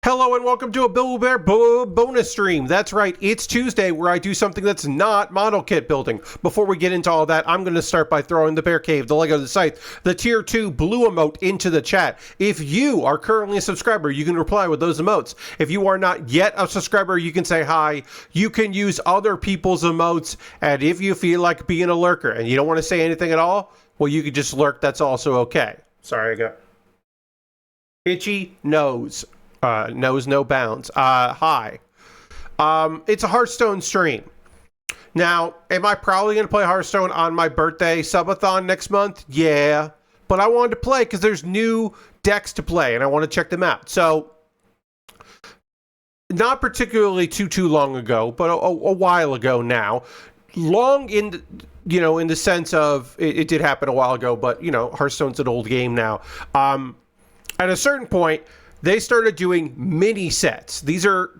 Hello and welcome to a BWB bonus stream. That's right, it's Tuesday where I do something that's not model kit building. Before we get into all that, I'm going to start by throwing the Bear Cave, the Lego, the Scythe, the Tier 2 blue emote into the chat. If you are currently a subscriber, you can reply with those emotes. If you are not yet a subscriber, you can say hi. You can use other people's emotes, and if you feel like being a lurker and you don't want to say anything at all, well, you can just lurk. That's also okay. Sorry, I got itchy nose. Knows no bounds. Hi. It's a Hearthstone stream. Now, am I probably going to play Hearthstone on my birthday subathon next month? Yeah. But I wanted to play because there's new decks to play, and I want to check them out. So, not particularly too long ago, but a while ago now. Long in the sense of, it did happen a while ago, but, Hearthstone's an old game now. At a certain point, they started doing mini sets. These are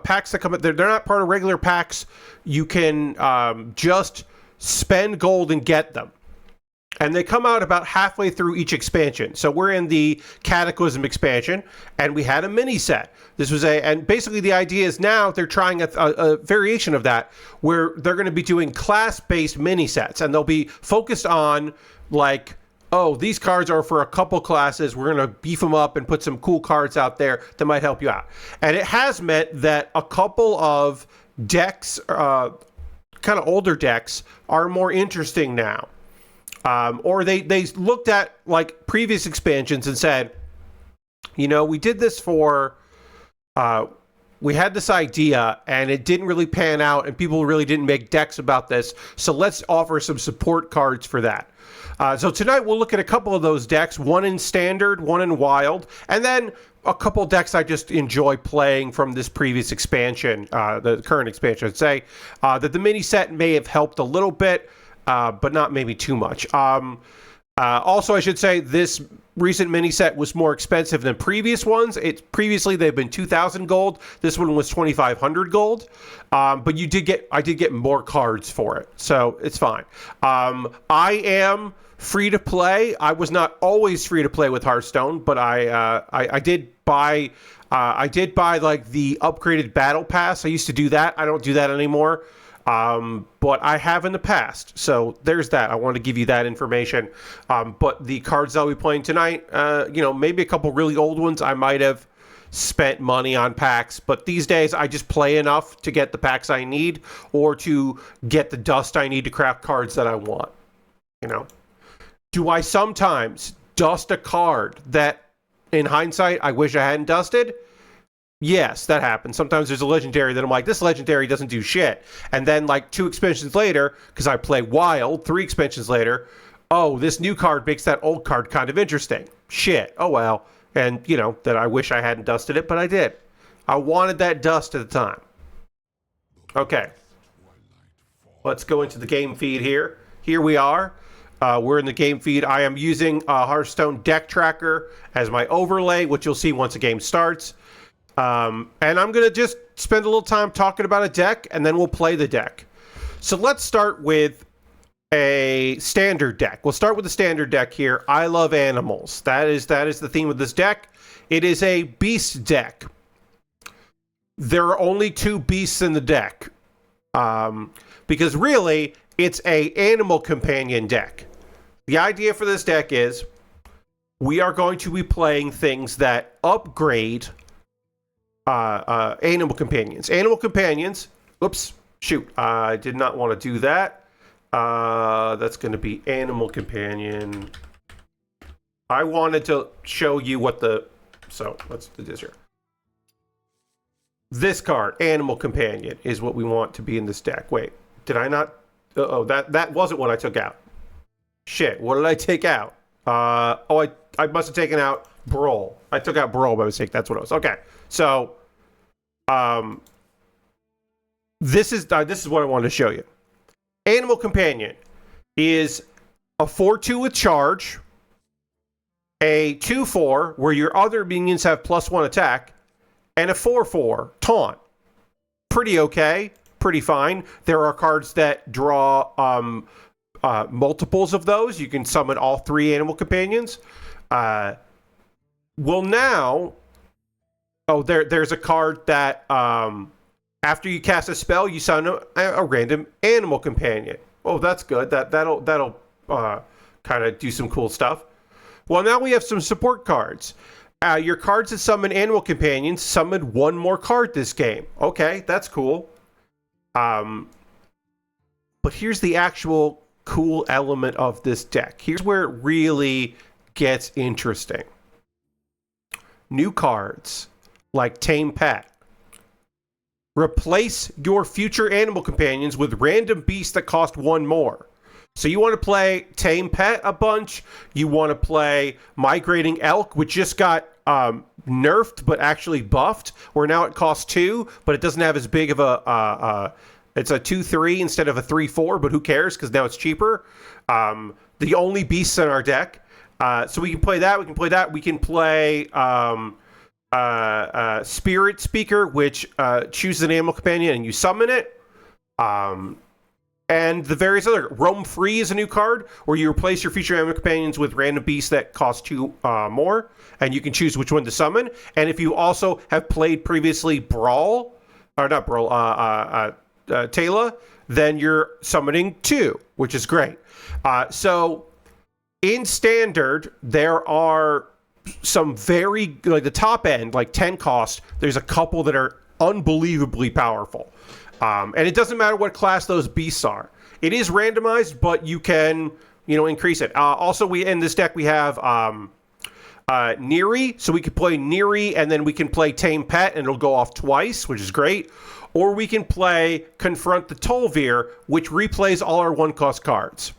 packs that come up. They're not part of regular packs. You can just spend gold and get them. And they come out about halfway through each expansion. So we're in the Cataclysm expansion, and we had a mini set. This was and basically the idea is now they're trying a variation of that, where they're going to be doing class-based mini sets, and they'll be focused on, like, oh, these cards are for a couple classes. We're going to beef them up and put some cool cards out there that might help you out. And it has meant that a couple of decks, kind of older decks, are more interesting now. Or they looked at, like, previous expansions and said, we did this for... we had this idea, and it didn't really pan out, and people really didn't make decks about this, so let's offer some support cards for that. So tonight we'll look at a couple of those decks, one in Standard, one in Wild, and then a couple decks I just enjoy playing from this previous expansion, the current expansion, I'd say, that the mini set may have helped a little bit, but not maybe too much. Also, I should say this recent mini set was more expensive than previous ones. Previously they've been 2,000 gold. This one was 2,500 gold. But I did get more cards for it, so it's fine. I am free to play. I was not always free to play with Hearthstone, but I did buy like the upgraded battle pass. I used to do that. I don't do that anymore. But I have in the past, so there's that. I want to give you that information. But the cards I'll be playing tonight, maybe a couple really old ones, I might have spent money on packs, but these days I just play enough to get the packs I need or to get the dust I need to craft cards that I want. Do I sometimes dust a card that, in hindsight, I wish I hadn't dusted? Yes, that happens. Sometimes there's a legendary that I'm like, this legendary doesn't do shit. And then, like, 2 expansions later, because I play Wild, 3 expansions later, oh, this new card makes that old card kind of interesting. Shit. Oh, well. And, that I wish I hadn't dusted it, but I did. I wanted that dust at the time. Okay. Let's go into the game feed here. Here we are. We're in the game feed. I am using Hearthstone Deck Tracker as my overlay, which you'll see once the game starts. And I'm going to just spend a little time talking about a deck, and then we'll play the deck. So let's start with a standard deck. We'll start with the standard deck here. I love animals. That is the theme of this deck. It is a beast deck. There are only 2 beasts in the deck. Because really, it's a animal companion deck. The idea for this deck is we are going to be playing things that upgrade animal companions. Animal companions. Oops. Shoot. I did not want to do that. That's going to be animal companion. I wanted to show you what so let's do this here. This card, animal companion, is what we want to be in this deck. Wait, did I not? That wasn't what I took out. Shit, what did I take out? I must have taken out Brawl. I took out Brawl by mistake. That's what it was. Okay, so this is what I wanted to show you. Animal Companion is a 4/2 with charge, a 2/4 where your other minions have +1 attack, and a 4/4 taunt. Pretty okay, pretty fine. There are cards that draw multiples of those. You can summon all 3 animal companions. Well, now Oh, there's a card that after you cast a spell, you summon a random animal companion. Oh, that's good. That'll kind of do some cool stuff. Well, now we have some support cards. Your cards that summon animal companions summon one more card this game. Okay, that's cool. But here's the actual cool element of this deck. Here's where it really gets interesting. New cards like Tame Pet. Replace your future animal companions with random beasts that cost one more. So you want to play Tame Pet a bunch. You want to play Migrating Elk, which just got nerfed but actually buffed, where now it costs 2, but it doesn't have as big of a... it's a 2/3 instead of a 3/4, but who cares because now it's cheaper. The only beasts in our deck. So we can play that. We can play that. We can play Spirit Speaker, which chooses an animal companion and you summon it. And the various other... Roam Free is a new card where you replace your future animal companions with random beasts that cost 2 more, and you can choose which one to summon. And if you also have played previously Brawl, or not Brawl, Tayla, then you're summoning 2, which is great. So in Standard, there are some very... like the top end, like 10 cost, there's a couple that are unbelievably powerful. And it doesn't matter what class those beasts are. It is randomized, but you can, increase it. Also, in this deck we have Neri, so we can play Neri, and then we can play Tame Pet, and it'll go off twice, which is great. Or we can play Confront the Tol'vir, which replays all our 1-cost cards.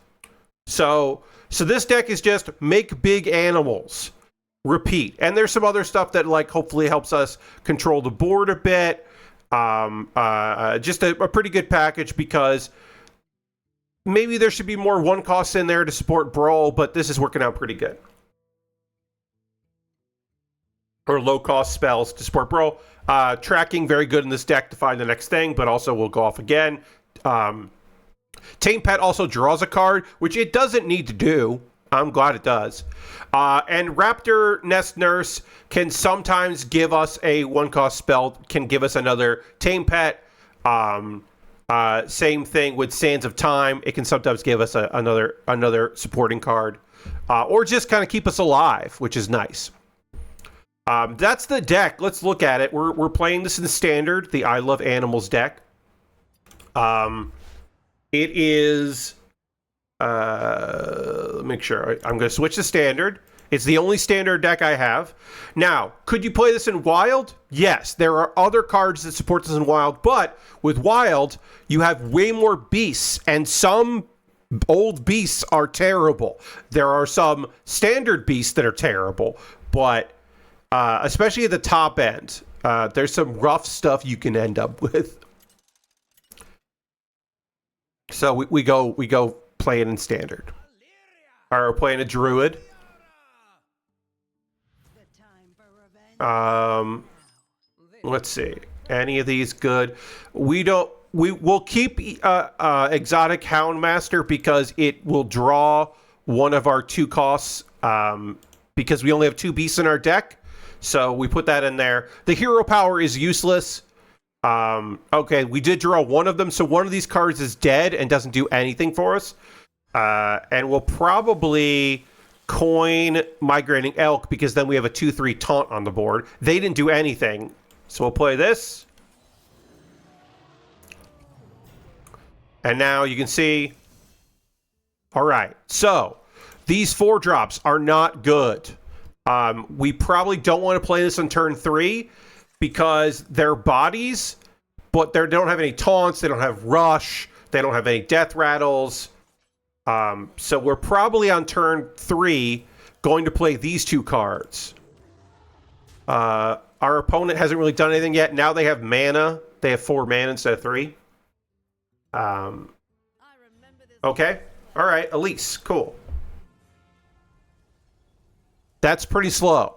So this deck is just make big animals, repeat. And there's some other stuff that hopefully helps us control the board a bit. Just a pretty good package, because maybe there should be more 1-costs in there to support Brawl, but this is working out pretty good. Or low-cost spells to support Brawl. Tracking, very good in this deck to find the next thing, but also will go off again. Tame Pet also draws a card, which it doesn't need to do. I'm glad it does. And Raptor Nest Nurse can sometimes give us a 1-cost spell, can give us another Tame Pet. Same thing with Sands of Time. It can sometimes give us another supporting card. Or just kind of keep us alive, which is nice. That's the deck. Let's look at it. We're playing this in Standard, the I Love Animals deck. It is... make sure. I'm going to switch to Standard. It's the only Standard deck I have. Now, could you play this in Wild? Yes, there are other cards that support this in Wild, but with Wild, you have way more beasts, and some old beasts are terrible. There are some Standard beasts that are terrible, but especially at the top end, there's some rough stuff you can end up with. So we go play it in Standard. All right, we're playing a Druid. Let's see. Any of these good? We'll keep Exotic Houndmaster because it will draw one of our 2 costs, because we only have 2 beasts in our deck. So we put that in there. The hero power is useless. Okay, we did draw one of them, so one of these cards is dead and doesn't do anything for us. And we'll probably coin Migrating Elk, because then we have a 2/3 taunt on the board. They didn't do anything, so we'll play this. And now you can see... all right, so these 4 drops are not good. We probably don't want to play this on turn 3, because they're bodies, but they don't have any taunts, they don't have rush, they don't have any death rattles. So we're probably on turn 3 going to play these 2 cards. Our opponent hasn't really done anything yet. Now they have mana. They have 4 mana instead of 3. Okay. All right. Elise. Cool. That's pretty slow.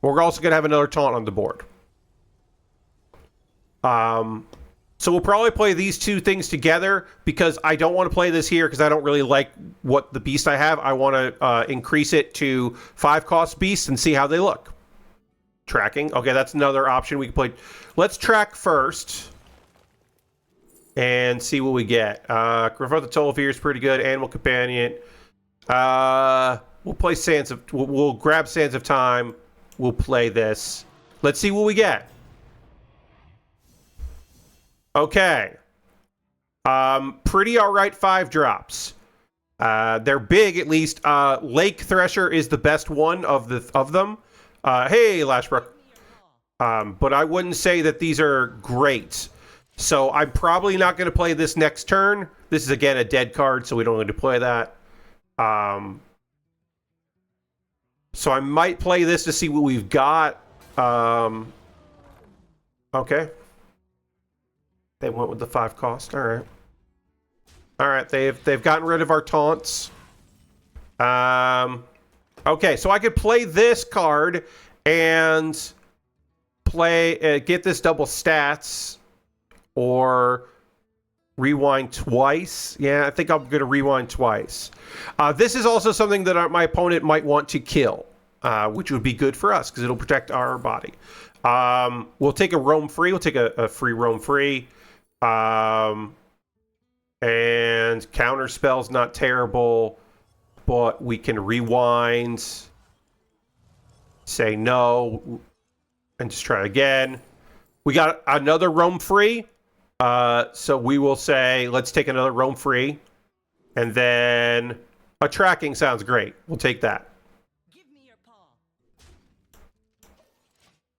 We're also going to have another taunt on the board. So we'll probably play these 2 things together, because I don't want to play this here because I don't really like what the beast I have. I want to increase it to 5-cost beasts and see how they look. Tracking. Okay, that's another option we can play. Let's track first. And see what we get. Growth the Toll Fear is pretty good. Animal Companion. We'll play Sands of... We'll grab Sands of Time. We'll play this. Let's see what we get. Okay. Pretty alright 5 drops. They're big, at least. Lake Thresher is the best one of them. Hey, Lashbrook. But I wouldn't say that these are great. So I'm probably not going to play this next turn. This is, again, a dead card, so we don't need to play that. So I might play this to see what we've got. Okay. They went with the 5 cost. All right. All right. They've gotten rid of our taunts. Okay, so I could play this card and play get this double stats or rewind twice. Yeah, I think I'm going to rewind twice. This is also something that my opponent might want to kill, which would be good for us because it'll protect our body. We'll take a roam free. We'll take a free roam free. And counter spell's not terrible, but we can rewind, say no, and just try again. We got another roam free. So we will say, let's take another roam free. And then a tracking sounds great. We'll take that. Give me your paw.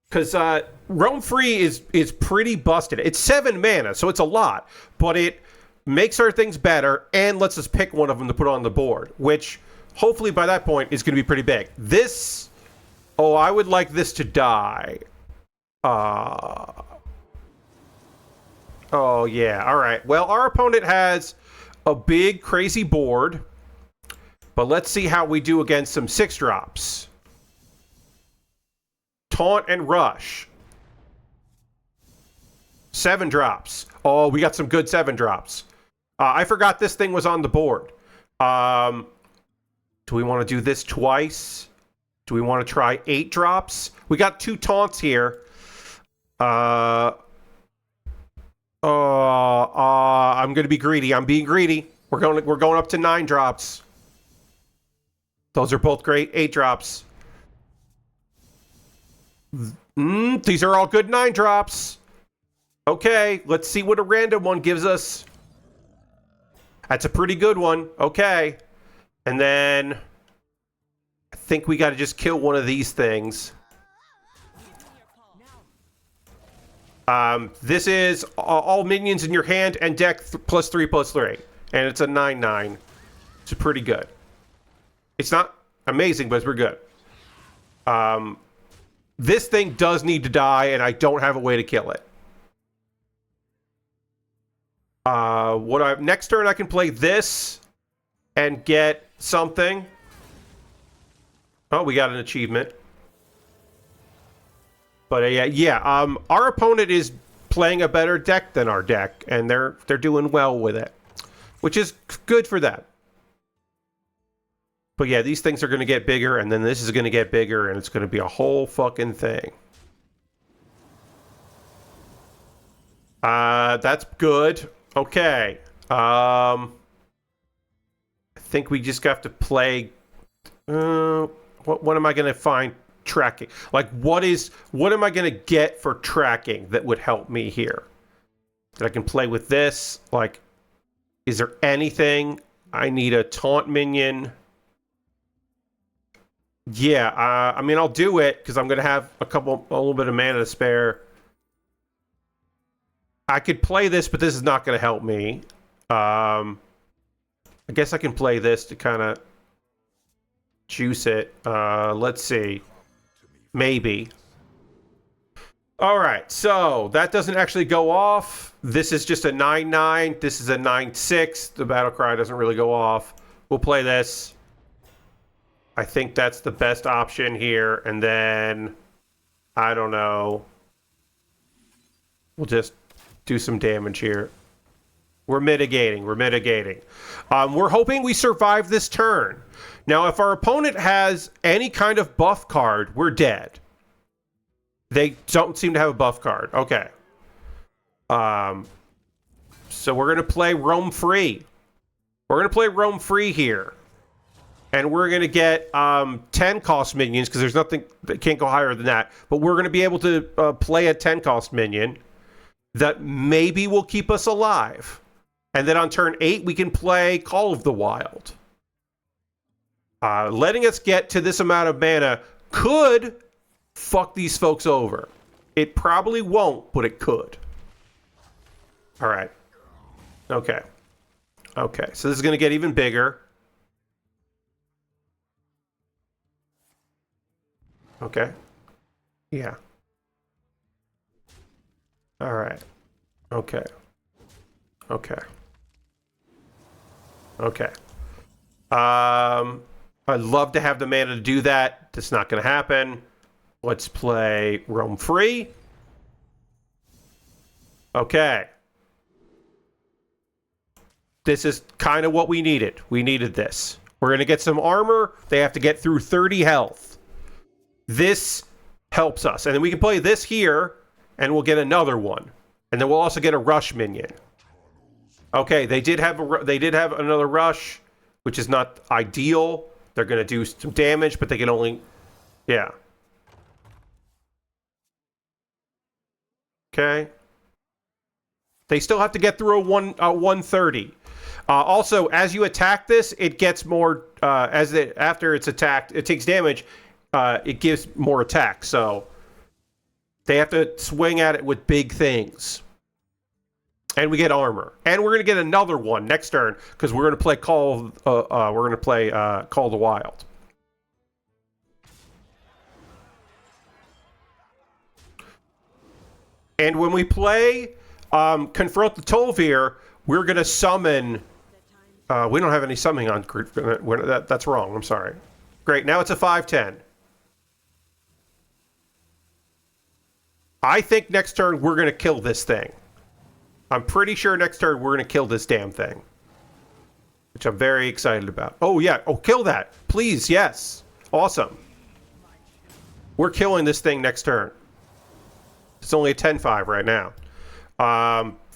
Because roam free is pretty busted. It's 7 mana, so it's a lot. But it makes our things better and lets us pick one of them to put on the board. Which, hopefully by that point, is going to be pretty big. This... Oh, I would like this to die. Oh, yeah. All right. Well, our opponent has a big, crazy board. But let's see how we do against some 6-drops. Taunt and Rush. 7 drops. Oh, we got some good 7 drops. I forgot this thing was on the board. Do we want to do this twice? Do we want to try 8 drops? We got 2 taunts here. I'm going to be greedy. I'm being greedy. We're going up to 9 drops. Those are both great. 8 drops. These are all good 9 drops. Okay, let's see what a random one gives us. That's a pretty good one. Okay. And then I think we got to just kill one of these things. This is all minions in your hand and deck +3/+3. And it's a 9/9. It's pretty good. It's not amazing, but it's pretty good. This thing does need to die, and I don't have a way to kill it. Next turn I can play this and get something. Oh, we got an achievement. But our opponent is playing a better deck than our deck, and they're doing well with it, which is good for them. But yeah, these things are going to get bigger, and then this is going to get bigger, and it's going to be a whole fucking thing. That's good. Okay. I think we just have to play. What am I going to find tracking? Like, what am I going to get for tracking that would help me here? That I can play with this? Like, is there anything? I need a taunt minion. Yeah, I mean, I'll do it because I'm going to have a little bit of mana to spare. I could play this, but this is not going to help me. I guess I can play this to kind of juice it. Let's see. Maybe. All right, so that doesn't actually go off. This is just a 9/9. This is a 9/6. The battle cry doesn't really go off. We'll play this. I think that's the best option here. And then, I don't know. We'll just do some damage here. We're mitigating. We're mitigating. We're hoping we survive this turn. Now, if our opponent has any kind of buff card, we're dead. They don't seem to have a buff card. Okay. So we're going to play Roam Free. We're going to play Roam Free here. And we're going to get 10 cost minions, because there's nothing that can't go higher than that. But we're going to be able to play a 10 cost minion that maybe will keep us alive. And then on turn 8, we can play Call of the Wild. Letting us get to this amount of mana could fuck these folks over. It probably won't, but it could. All right. Okay. Okay, so this is going to get even bigger. Okay. Yeah. All right. Okay. Okay. Okay. I'd love to have the mana to do that. That's not going to happen. Let's play Roam Free. Okay. This is kind of what we needed. We needed this. We're going to get some armor. They have to get through 30 health. This helps us. And then we can play this here, and we'll get another one. And then we'll also get a rush minion. Okay, they did have another rush, which is not ideal. They're going to do some damage, but they can only... Yeah. Okay. They still have to get through a 130. Also, as you attack this, it gets more... after it's attacked, it takes damage, it gives more attack. So they have to swing at it with big things. And we get armor. And we're going to get another one next turn, because we're going to play Call of the Wild. And when we play Confront the Tol'vir, we're going to summon... we don't have any summoning on... That's wrong. I'm sorry. Great. Now it's a 5/10. I think next turn we're going to kill this thing. I'm pretty sure next turn we're going to kill this damn thing. Which I'm very excited about. Oh, yeah. Oh, kill that. Please, yes. Awesome. We're killing this thing next turn. It's only a 10-5 right now.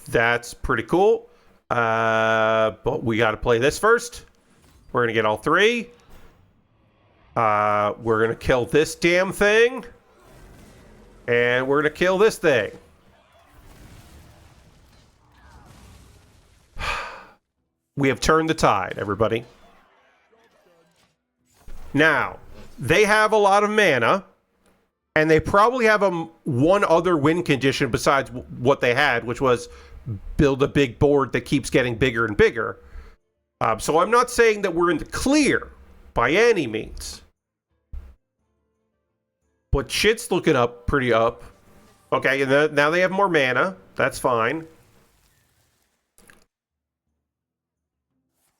That's pretty cool. But we got to play this first. We're going to get all 3. We're going to kill this damn thing. And we're going to kill this thing. We have turned the tide, everybody. Now, they have a lot of mana, and they probably have one other win condition besides what they had, which was build a big board that keeps getting bigger and bigger. So I'm not saying that we're in the clear by any means. But shit's looking up, pretty up. Okay, and now they have more mana. That's fine.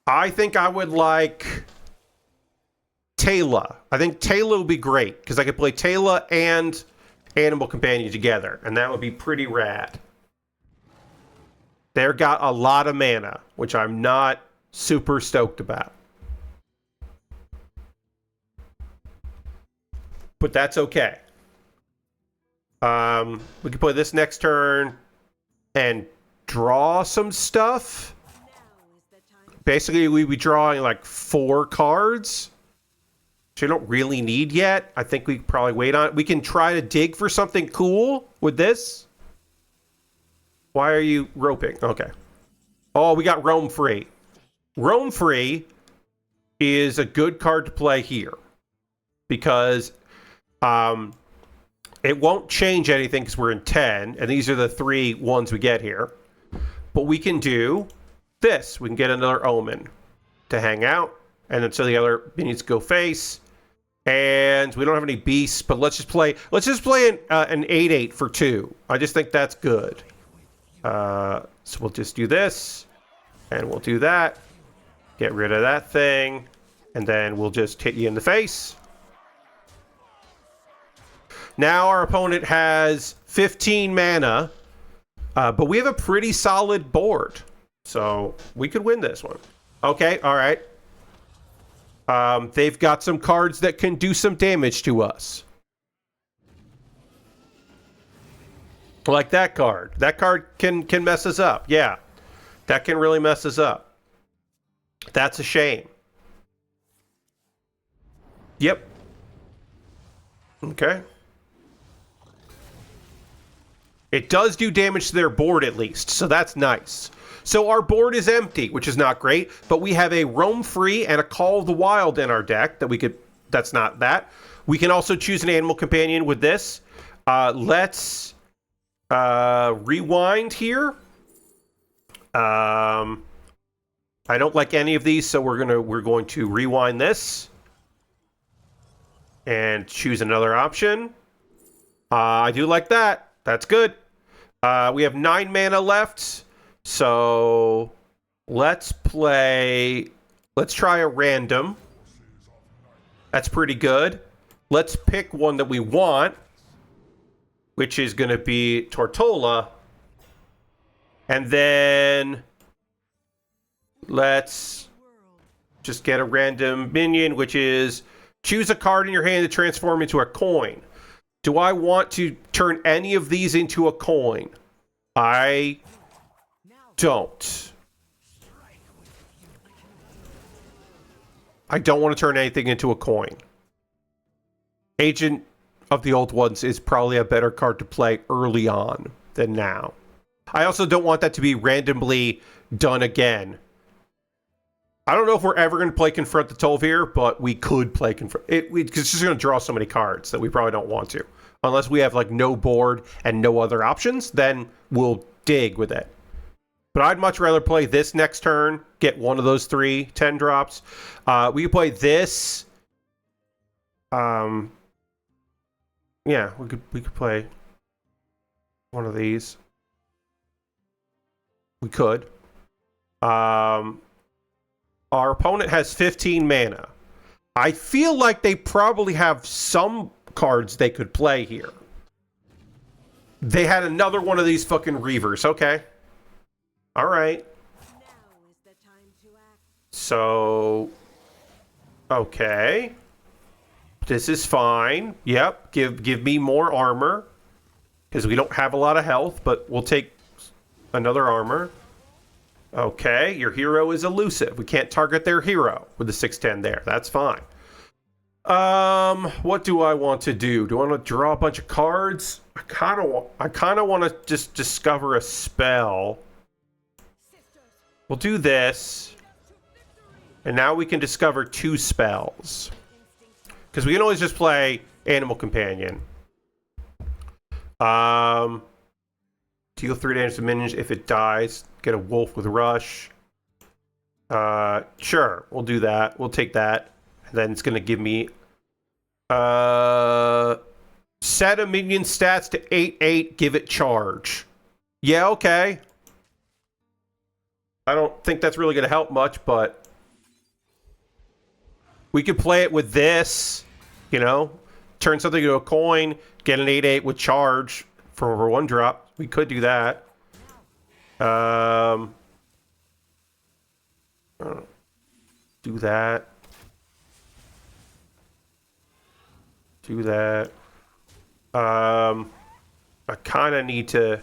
I think I would like Tayla. I think Tayla would be great, because I could play Tayla and Animal Companion together, and that would be pretty rad. They've got a lot of mana, which I'm not super stoked about. But that's okay. We can play this next turn and draw some stuff. Basically, we'd be drawing like 4 cards, which I don't really need yet. I think we could probably wait on it. We can try to dig for something cool with this. Why are you roping? Okay. Oh, we got Roam Free. Roam Free is a good card to play here, because it won't change anything because we're in 10, and these are the 3 ones we get here. But we can do this. We can get another Omen to hang out, and then so the other minions go face. And we don't have any beasts, but let's just play an 8/8 for 2. I just think that's good. So we'll just do this, and we'll do that. Get rid of that thing, and then we'll just hit you in the face. Now our opponent has 15 mana, but we have a pretty solid board. So we could win this one. Okay, all right. They've got some cards that can do some damage to us. Like that card. That card can mess us up. Yeah. That can really mess us up. That's a shame. Yep. Okay. It does do damage to their board at least, so that's nice. So our board is empty, which is not great, but we have a Roam Free and a Call of the Wild in our deck that we could... That's not that. We can also choose an Animal Companion with this. Let's rewind here. I don't like any of these, so we're going to rewind this and choose another option. I do like that. That's good. We have 9 mana left, so let's try a random. That's pretty good. Let's pick one that we want, which is going to be Tortola. And then let's just get a random minion, which is choose a card in your hand to transform into a coin. Do I want to turn any of these into a coin? I don't. I don't want to turn anything into a coin. Agent of the Old Ones is probably a better card to play early on than now. I also don't want that to be randomly done again. I don't know if we're ever going to play Confront the Tol'vir, but we could play Confront. It's just going to draw so many cards that we probably don't want to. Unless we have like no board and no other options, then we'll dig with it. But I'd much rather play this next turn, get one of those 3 10 drops. We could play this. Yeah, we could play one of these. We could. Our opponent has 15 mana. I feel like they probably have some cards they could play here. They had another one of these fucking Reavers. Okay. All right. So, okay. This is fine. Yep. Give me more armor. Because we don't have a lot of health, but we'll take another armor. Okay, your hero is elusive. We can't target their hero with the 6/10 there. That's fine. What do I want to do? Do I want to draw a bunch of cards? I kind of want to just discover a spell. We'll do this. And now we can discover 2 spells. Because we can always just play Animal Companion. Deal 3 damage to minions. If it dies, get a wolf with rush. Sure, we'll do that. We'll take that. And then it's going to give me... set a minion stats to 8/8, give it charge. Yeah, okay. I don't think that's really going to help much, but... we could play it with this, you know? Turn something into a coin, get an 8/8 with charge for 1 drop. We could do that. Do that. Do that. I kind of need to...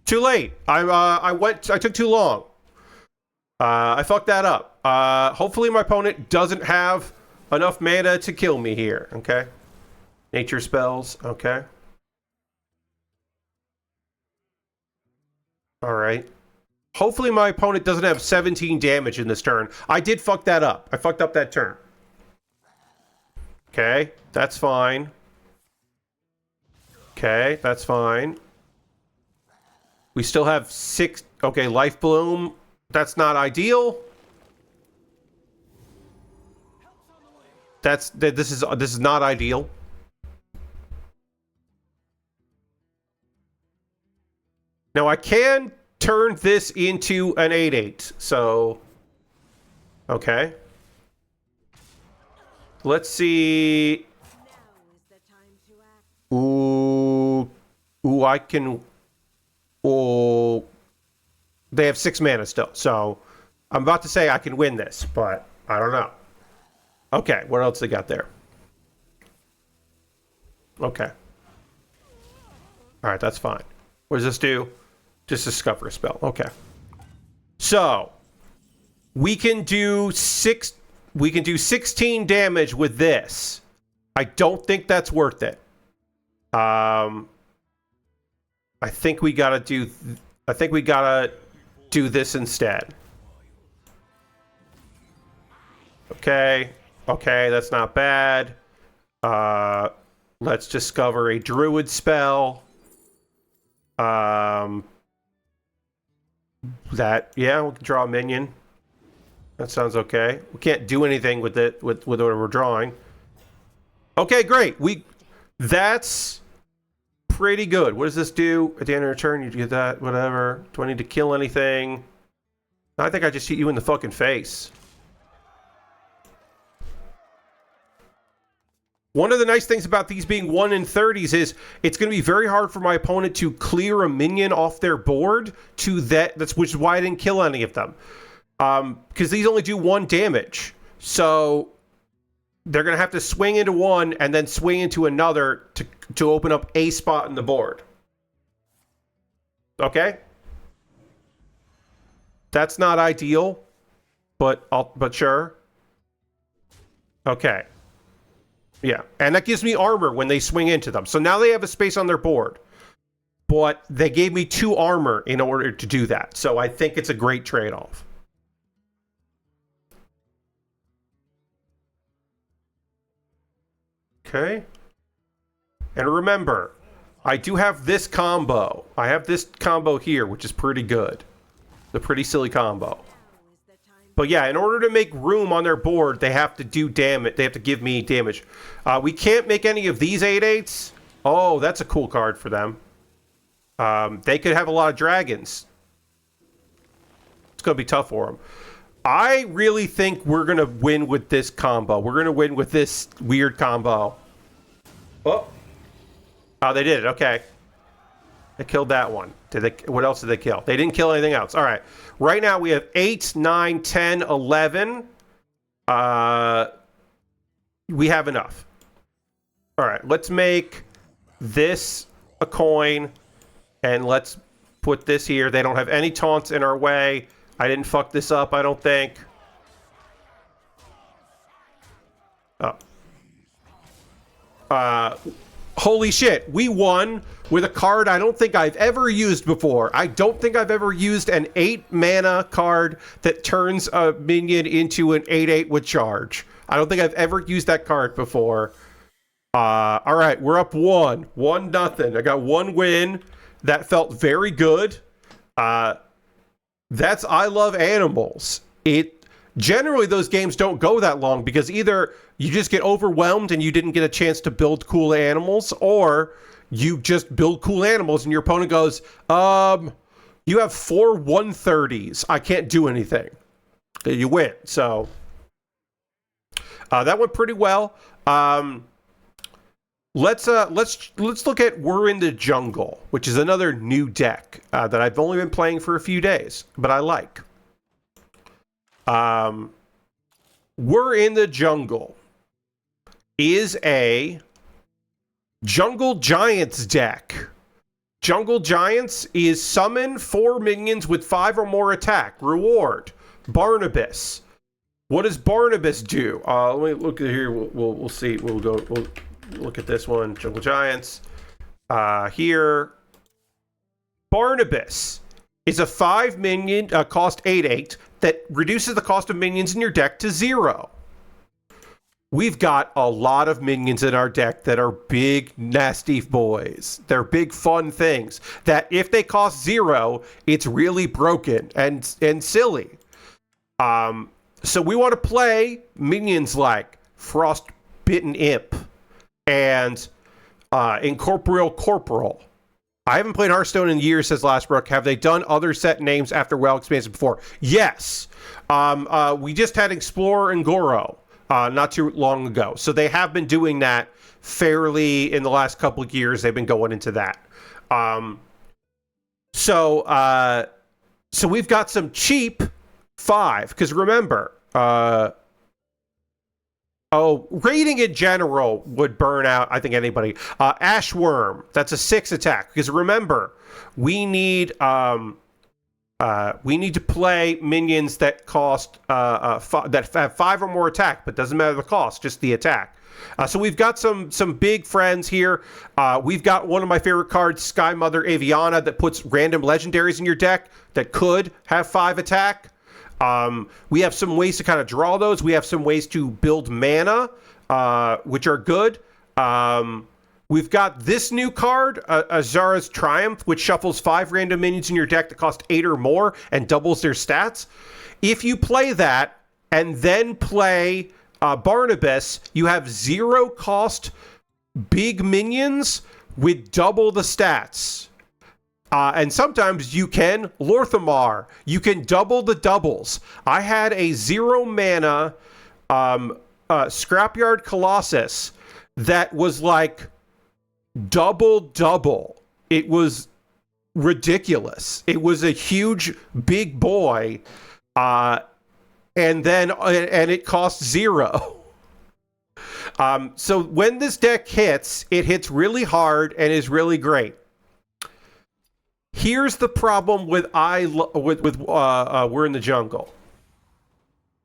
Too late. I took too long. I fucked that up. Hopefully my opponent doesn't have enough mana to kill me here. Okay. Nature spells. Okay. All right. Hopefully my opponent doesn't have 17 damage in this turn. I did fuck that up. I fucked up that turn. Okay. That's fine. Okay. That's fine. We still have 6... Okay, Life Bloom. That's not ideal. This is not ideal. Now I can turn this into an 8/8. So, okay. Let's see. Ooh, I can. Oh, they have 6 mana still, so I'm about to say I can win this, but I don't know. Okay, what else they got there? Okay. All right, that's fine. What does this do? Just discover a spell. Okay. So we can do 16 damage with this. I don't think that's worth it. I think we gotta do this instead. Okay. Okay, that's not bad. Let's discover a druid spell. Yeah, we can draw a minion. That sounds okay. We can't do anything with it with what we're drawing. Okay, great. That's pretty good. What does this do? At the end of your turn, you get that, whatever. Do I need to kill anything? I think I just hit you in the fucking face. One of the nice things about these being 1 in 30s is it's going to be very hard for my opponent to clear a minion off their board to which is why I didn't kill any of them. Because these only do 1 damage. So they're going to have to swing into one and then swing into another to open up a spot in the board. Okay? That's not ideal, but sure. Okay. Yeah, and that gives me armor when they swing into them. So now they have a space on their board. But they gave me 2 armor in order to do that. So I think it's a great trade-off. Okay. And remember, I do have this combo. I have this combo here, which is pretty good. The pretty silly combo. But yeah, in order to make room on their board, they have to do damage. They have to give me damage. We can't make any of these 8/8s. Oh, that's a cool card for them. They could have a lot of dragons. It's going to be tough for them. I really think we're going to win with this combo. We're going to win with this weird combo. Oh, they did it. Okay. They killed that one. What else did they kill? They didn't kill anything else. All right. Right now we have 8, 9, 10, 11. We have enough. All right. Let's make this a coin. And let's put this here. They don't have any taunts in our way. I didn't fuck this up, I don't think. Oh. Holy shit, we won with a card I don't think I've ever used before. I don't think I've ever used an 8 mana card that turns a minion into an 8/8 with charge. I don't think I've ever used that card before. All right, we're up 1-0. I got 1 win. That felt very good. That's I Love Animals. Generally, those games don't go that long because either you just get overwhelmed and you didn't get a chance to build cool animals, or you just build cool animals and your opponent goes, you have 4 130s. I can't do anything. You win. So that went pretty well. Let's look at We're in the Jungle, which is another new deck that I've only been playing for a few days, but I like. We're in the Jungle is a Jungle Giants deck. Jungle Giants is summon 4 minions with 5 or more attack. Reward Barnabas. What does Barnabas do? Let me look at here. We'll see. We'll look at this one. Jungle Giants. Here. Barnabas is a 5 minion, cost 8/8, that reduces the cost of minions in your deck to 0. We've got a lot of minions in our deck that are big, nasty boys. They're big, fun things that if they cost 0, it's really broken and silly. So we want to play minions like Frostbitten Imp and Incorporeal Corporal. I haven't played Hearthstone in years, says Lashbrook. Have they done other set names after WoW expansion before? Yes. We just had Explorer and Goro not too long ago. So they have been doing that fairly in the last couple of years. They've been going into that. So we've got some cheap 5. Because remember, Oh, raiding in general would burn out, I think, anybody. Ashworm, that's a 6 attack. Because remember, we need to play minions that cost that have 5 or more attack, but doesn't matter the cost, just the attack. So we've got some big friends here. We've got one of my favorite cards, Sky Mother Aviana, that puts random legendaries in your deck that could have 5 attack. We have some ways to kind of draw those. We have some ways to build mana, which are good. We've got this new card, Azara's Triumph, which shuffles 5 random minions in your deck that cost 8 or more and doubles their stats. If you play that and then play Barnabas, you have 0 cost big minions with double the stats. And sometimes you can Lorthamar. You can double the doubles. I had a 0 mana Scrapyard Colossus that was like double. It was ridiculous. It was a huge big boy, and it cost 0. So when this deck hits, it hits really hard and is really great. Here's the problem with We're in the Jungle.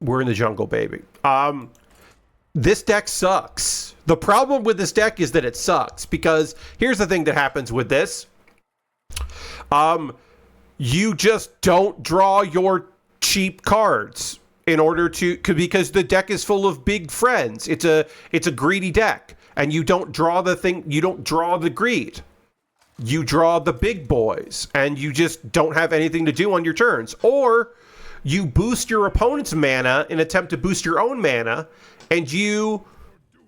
We're in the Jungle, baby. This deck sucks. The problem with this deck is that it sucks, because here's the thing that happens with this. You just don't draw your cheap cards in order to, because the deck is full of big friends. It's a greedy deck, and you don't draw the thing. You don't draw the greed. You draw the big boys, and you just don't have anything to do on your turns. Or you boost your opponent's mana in an attempt to boost your own mana, and you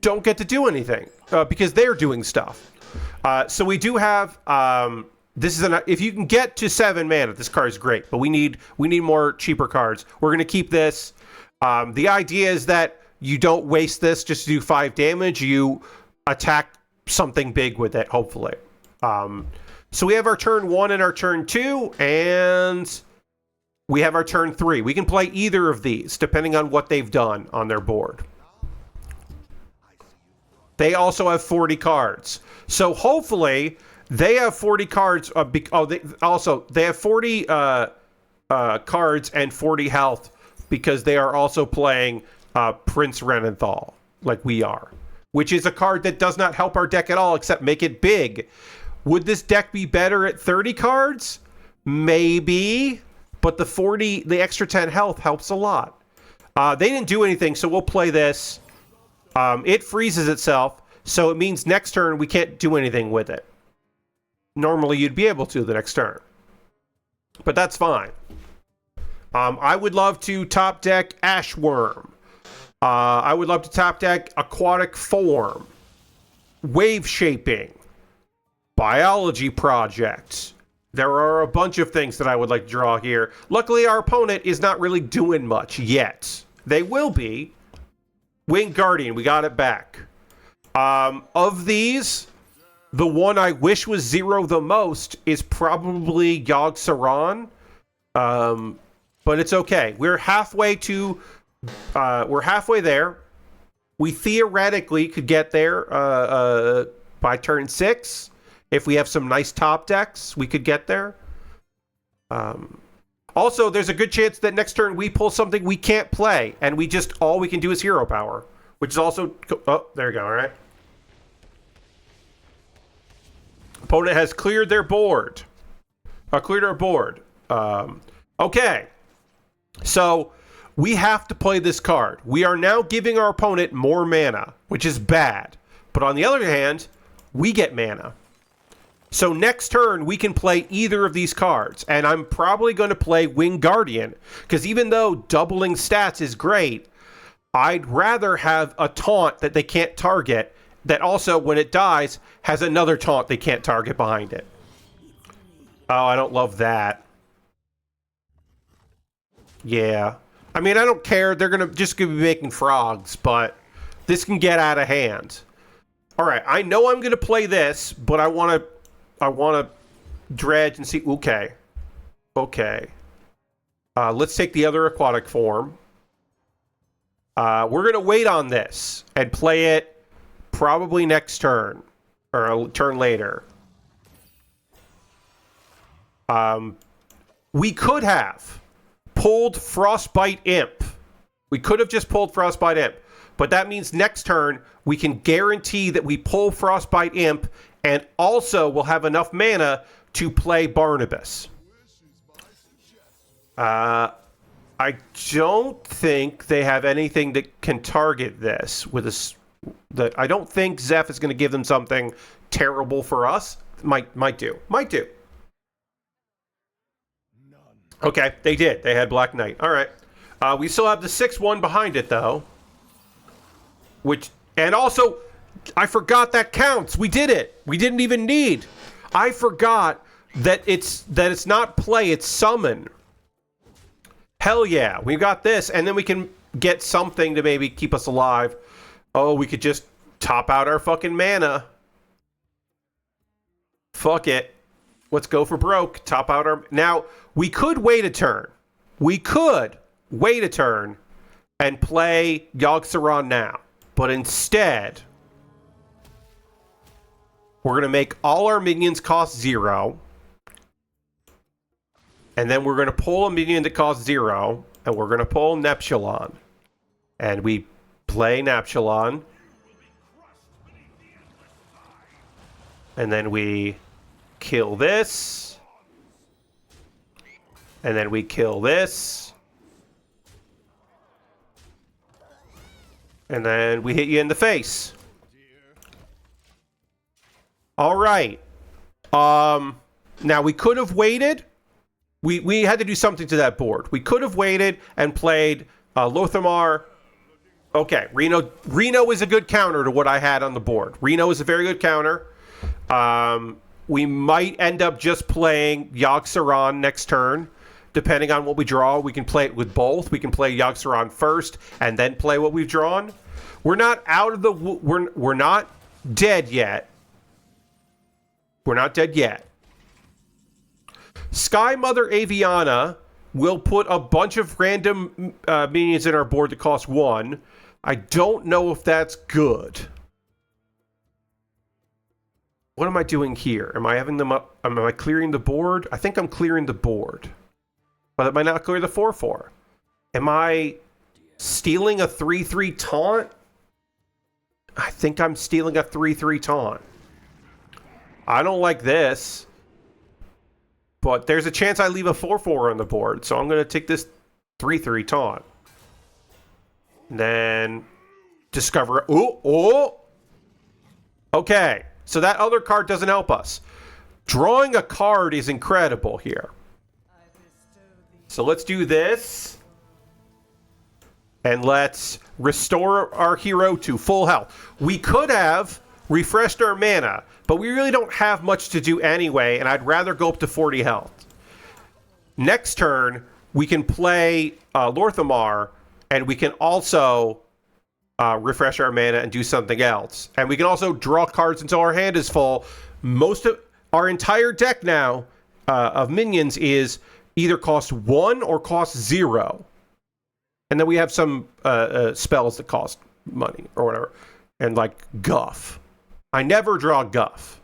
don't get to do anything because they're doing stuff. So we do have this is if you can get to 7 mana, this card is great. But we need more cheaper cards. We're going to keep this. The idea is that you don't waste this just to do 5 damage. You attack something big with it, hopefully. So we have our turn 1 and our turn 2, and we have our turn 3. We can play either of these, depending on what they've done on their board. They also have 40 cards. So hopefully, they have 40 cards. They have 40 cards and 40 health, because they are also playing Prince Renenthal, like we are. Which is a card that does not help our deck at all, except make it big. Would this deck be better at 30 cards? Maybe, but the extra 10 health helps a lot. They didn't do anything, so we'll play this. It freezes itself, so it means next turn we can't do anything with it. Normally you'd be able to the next turn, but that's fine. I would love to top deck Ashworm. I would love to top deck Aquatic Form, Wave Shaping, Biology Project. There are a bunch of things that I would like to draw here. Luckily, our opponent is not really doing much yet. They will be. Winged Guardian, we got it back. Of these, the one I wish was 0 the most is probably Yogg Saron. But it's okay. We're halfway there. We theoretically could get there by turn 6. If we have some nice top decks, we could get there. Also, there's a good chance that next turn we pull something we can't play, and all we can do is hero power, which is also... Oh, there you go, all right. Opponent has cleared their board. Cleared our board. Okay. So, we have to play this card. We are now giving our opponent more mana, which is bad. But on the other hand, we get mana. So next turn, we can play either of these cards. And I'm probably going to play Winged Guardian. Because even though doubling stats is great, I'd rather have a taunt that they can't target that also, when it dies, has another taunt they can't target behind it. Oh, I don't love that. Yeah. I mean, I don't care. They're going to be making frogs, but this can get out of hand. All right, I know I'm going to play this, but I want to dredge and see. Okay. Let's take the other aquatic form. We're going to wait on this and play it probably next turn or a turn later. We could have pulled Frostbite Imp. We could have just pulled Frostbite Imp. But that means next turn we can guarantee that we pull Frostbite Imp and also we'll have enough mana to play Barnabas. I don't think they have anything that can target this with this. I don't think Zeph is going to give them something terrible for us. Might do. Okay, they did. They had Black Knight. All right. We still have the 6/1 behind it though. And also, I forgot that counts. We did it. We didn't even need. I forgot that it's not play, it's summon. Hell yeah, we got this, and then we can get something to maybe keep us alive. Oh, we could just top out our fucking mana. Fuck it. Let's go for broke. Top out our... Now, we could wait a turn. We could wait a turn and play Yogg-Saron now. But instead, we're going to make all our minions cost 0. And then we're going to pull a minion that costs 0. And we're going to pull Neptulon. And we play Neptulon. And then we kill this. And then we kill this. And then we hit you in the face. All right. Now we could have waited. We had to do something to that board. We could have waited and played Lothamar. Okay, Reno is a good counter to what I had on the board. Reno is a very good counter. We might end up just playing Yogg-Saron next turn. Depending on what we draw, we can play it with both. We can play Yogg-Saron first and then play what we've drawn. We're not out of the... We're not dead yet. We're not dead yet. Sky Mother Aviana will put a bunch of random minions in our board that cost 1. I don't know if that's good. What am I doing here? Am I having them up? Am I clearing the board? I think I'm clearing the board. But am I not clear the 4/4? Am I stealing a 3/3 taunt? I think I'm stealing a 3/3 taunt. I don't like this. But there's a chance I leave a 4/4 on the board. So I'm going to take this 3/3 taunt. And then discover... Oh! Okay. So that other card doesn't help us. Drawing a card is incredible here. So let's do this. And let's restore our hero to full health. We could have refreshed our mana, but we really don't have much to do anyway, and I'd rather go up to 40 health. Next turn, we can play Lorthamar, and we can also refresh our mana and do something else. And we can also draw cards until our hand is full. Most of our entire deck now of minions is either cost 1 or cost 0. And then we have some spells that cost money or whatever. And like Guff. I never draw Guff.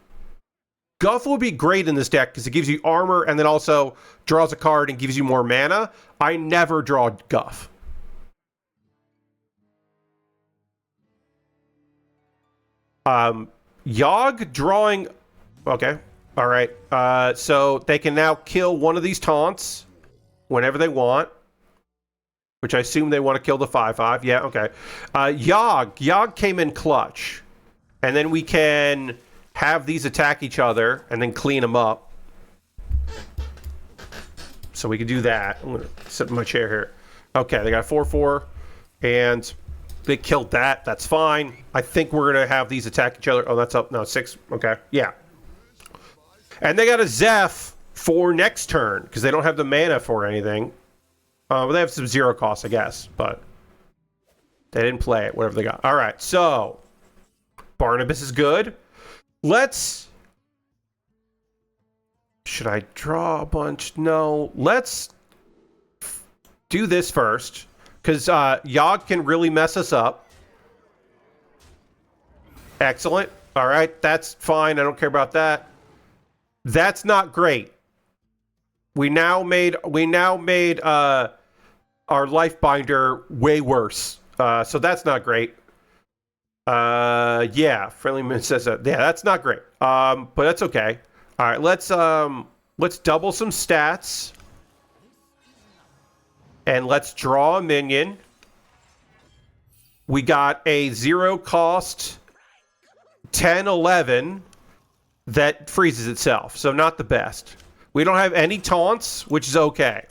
Guff will be great in this deck because it gives you armor and then also draws a card and gives you more mana. I never draw Guff. Yogg drawing... Okay. All right. So they can now kill one of these taunts whenever they want. Which I assume they want to kill the 5/5. Yeah, okay. Yogg came in clutch. And then we can have these attack each other and then clean them up. So we can do that. I'm going to sit in my chair here. Okay, they got 4/4. And they killed that. That's fine. I think we're going to have these attack each other. Oh, that's up. No, 6. Okay, yeah. And they got a Zeph for next turn because they don't have the mana for anything. Well, they have some 0 costs, I guess, but they didn't play it, whatever they got. All right, so Barnabas is good. Should I draw a bunch? No. Let's do this first. Because Yogg can really mess us up. Excellent. All right, that's fine. I don't care about that. That's not great. We now made our life binder way worse. So that's not great. Yeah, friendly man says that. Yeah, that's not great. But that's okay. All right, let's double some stats. And let's draw a minion. We got a 0 cost 10/11 that freezes itself, so not the best. We don't have any taunts, which is okay.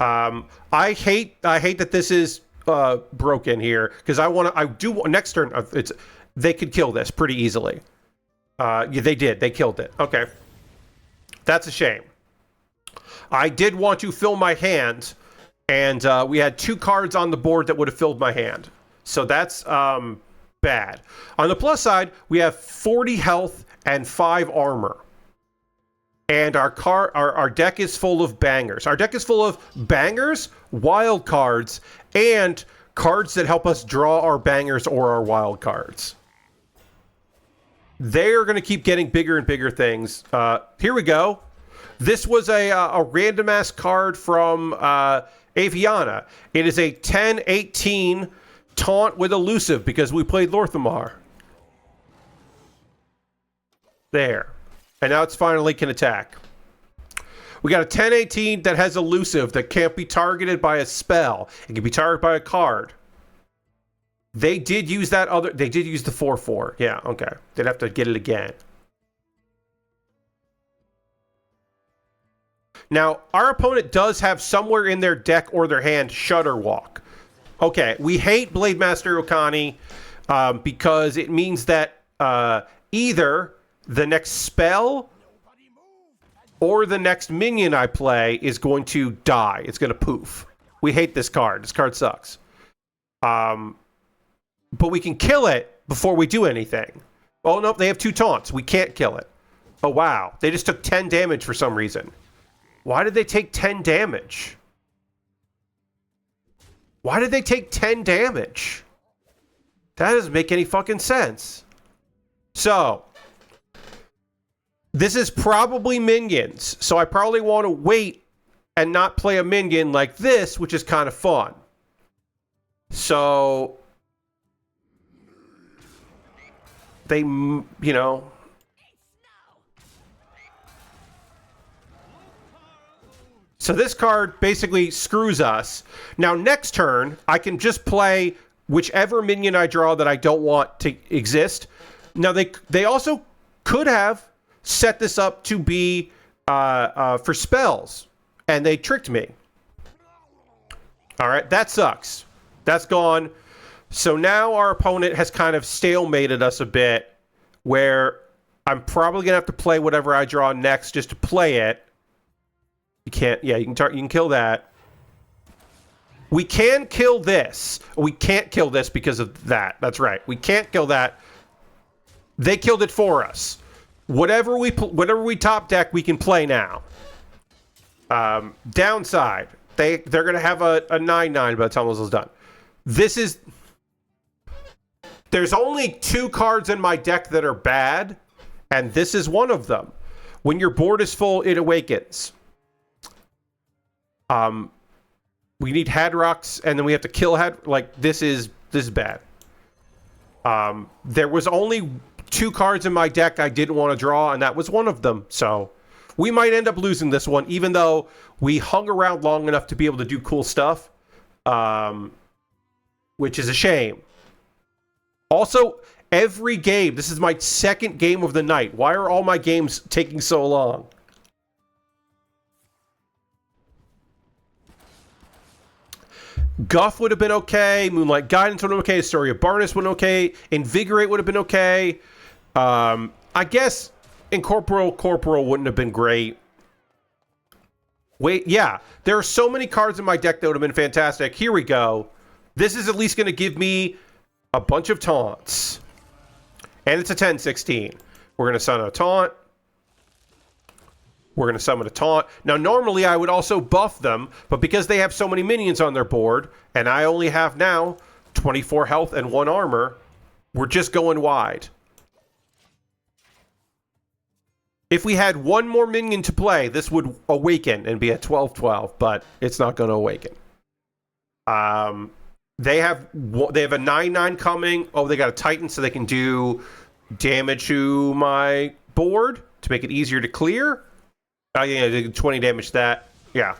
I hate that this is broken here, because next turn they could kill this pretty easily. Yeah, they did. They killed it. Okay, that's a shame. I did want to fill my hand, and we had 2 cards on the board that would have filled my hand, so that's bad. On the plus side, we have 40 health and 5 armor. And our deck is full of bangers. Our deck is full of bangers, wild cards, and cards that help us draw our bangers or our wild cards. They're going to keep getting bigger and bigger things. Here we go. This was a random ass card from Aviana. It is a 10/18 taunt with elusive because we played Lorthamar. There. And now it's finally can attack. We got a 10/18 that has elusive that can't be targeted by a spell. It can be targeted by a card. They did use they did use the 4/4. Yeah, okay. They'd have to get it again. Now, our opponent does have somewhere in their deck or their hand Shudder Walk. Okay, we hate Blade Master Okani because it means that either the next spell or the next minion I play is going to die. It's going to poof. We hate this card. This card sucks. But we can kill it before we do anything. Oh, no, they have 2 taunts. We can't kill it. Oh, wow. They just took 10 damage for some reason. Why did they take 10 damage? Why did they take 10 damage? That doesn't make any fucking sense. So, this is probably minions. So I probably want to wait and not play a minion like this, which is kind of fun. So, they, you know... So this card basically screws us. Now, next turn, I can just play whichever minion I draw that I don't want to exist. Now, they also could have set this up to be for spells, and they tricked me. All right, that sucks. That's gone. So now our opponent has kind of stalemated us a bit, where I'm probably going to have to play whatever I draw next just to play it. You can't, yeah, you can kill that. We can kill this. We can't kill this because of that. That's right. We can't kill that. They killed it for us. Whatever we top deck, we can play now. Downside, they're gonna have a 9/9 by the time this is done. There's only 2 cards in my deck that are bad, and this is one of them. When your board is full, it awakens. We need Hadrox, and then we have to kill this is bad. There was only 2 cards in my deck I didn't want to draw, and that was one of them. So we might end up losing this one, even though we hung around long enough to be able to do cool stuff, which is a shame. Also, every game, this is my 2nd game of the night. Why are all my games taking so long? Guff would have been okay. Moonlight Guidance would have been okay. Story of Barnes would have been okay. Invigorate would have been okay. I guess Corporal wouldn't have been great. Wait, yeah. There are so many cards in my deck that would have been fantastic. Here we go. This is at least going to give me a bunch of taunts. And it's a 10/16. We're going to summon a taunt. We're going to summon a taunt. Now, normally I would also buff them, but because they have so many minions on their board, and I only have now 24 health and 1 armor, we're just going wide. If we had 1 more minion to play, this would awaken and be a 12-12, but it's not going to awaken. They have a 9-9 coming. Oh, they got a Titan, so they can do damage to my board to make it easier to clear. Oh, yeah, they did 20 damage to that. Yeah.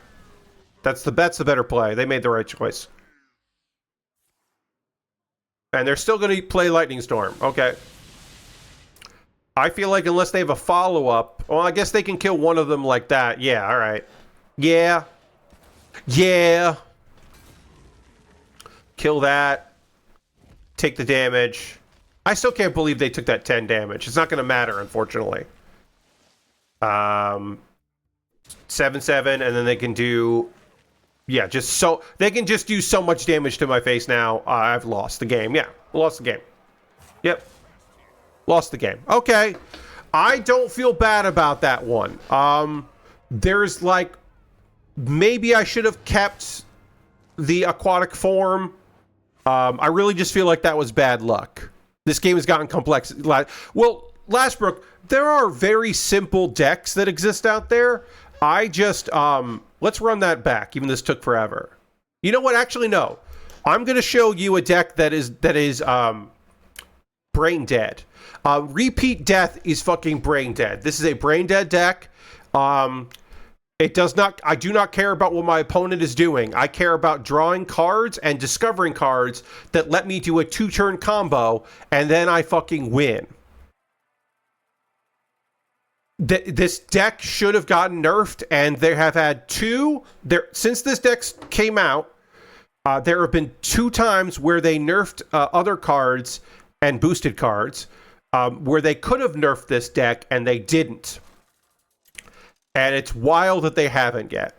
That's the better play. They made the right choice. And they're still going to play Lightning Storm. Okay. I feel like unless they have a follow-up... Well, I guess they can kill one of them like that. Yeah, all right. Yeah. Yeah. Kill that. Take the damage. I still can't believe they took that 10 damage. It's not going to matter, unfortunately. 7-7, and then they can do... Yeah, they can just do so much damage to my face now. I've lost the game. Yeah, lost the game. Yep. Lost the game. Okay. I don't feel bad about that one. There's like... Maybe I should have kept the aquatic form. I really just feel like that was bad luck. This game has gotten complex. Well, Lashbrook, there are very simple decks that exist out there. I just... let's run that back, even this took forever. You know what? Actually, no. I'm going to show you a deck that is brain dead. Repeat Death is fucking brain dead. This is a brain dead deck. It does not... I do not care about what my opponent is doing. I care about drawing cards and discovering cards that let me do a 2-turn combo, and then I fucking win. This deck should have gotten nerfed, and they have had since this deck came out, there have been 2 times where they nerfed other cards and boosted cards, where they could have nerfed this deck, and they didn't. And it's wild that they haven't yet.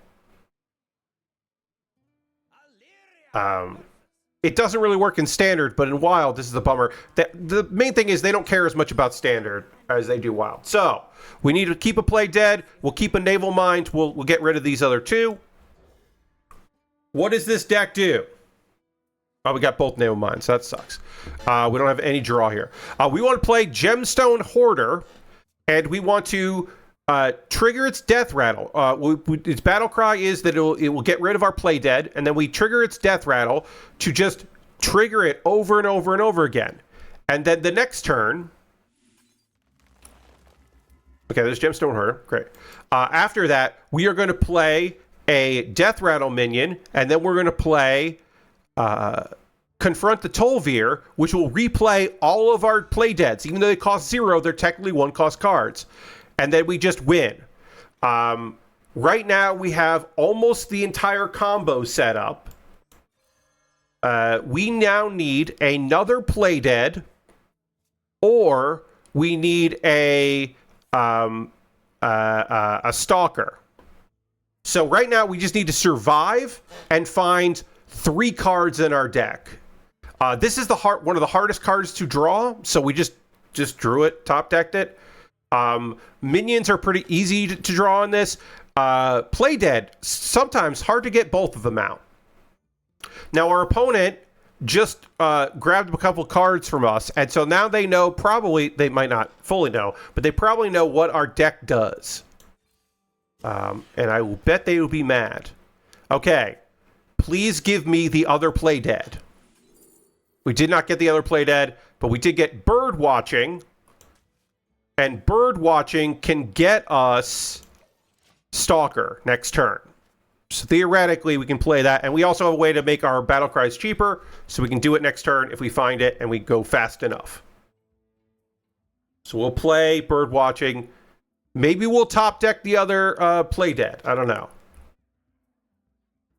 It doesn't really work in Standard, but in Wild, this is the bummer. The main thing is they don't care as much about Standard as they do Wild. So, we need to keep a play dead. We'll keep a Naval Mind. We'll get rid of these other 2. What does this deck do? Oh, we got both Naval Minds. So that sucks. We don't have any draw here. We want to play Gemstone Hoarder, and we want to trigger its Death Rattle. Its battle cry is that it will get rid of our play dead, and then we trigger its Death Rattle to just trigger it over and over and over again. And then the next turn... Okay, there's Gemstone Hoarder. Great. After that, we are going to play a Death Rattle minion, and then we're going to play Confront the Tol'vir, which will replay all of our play deads. Even though they cost 0, they're technically 1-cost cards. And then we just win. Right now, we have almost the entire combo set up. We now need another play dead, or we need a stalker. So right now, we just need to survive and find 3 cards in our deck. This is one of the hardest cards to draw, so we just drew it, top decked it. Minions are pretty easy to draw on this. Play dead, sometimes hard to get both of them out. Now our opponent just grabbed a couple cards from us, and so now they know, probably, they might not fully know, but they probably know what our deck does. And I will bet they will be mad. Okay, please give me the other play dead. We did not get the other play dead, but we did get Bird Watching. And Bird Watching can get us Stalker next turn. So theoretically, we can play that. And we also have a way to make our battle cries cheaper, so we can do it next turn if we find it and we go fast enough. So we'll play Bird Watching. Maybe we'll top deck the other play dead. I don't know.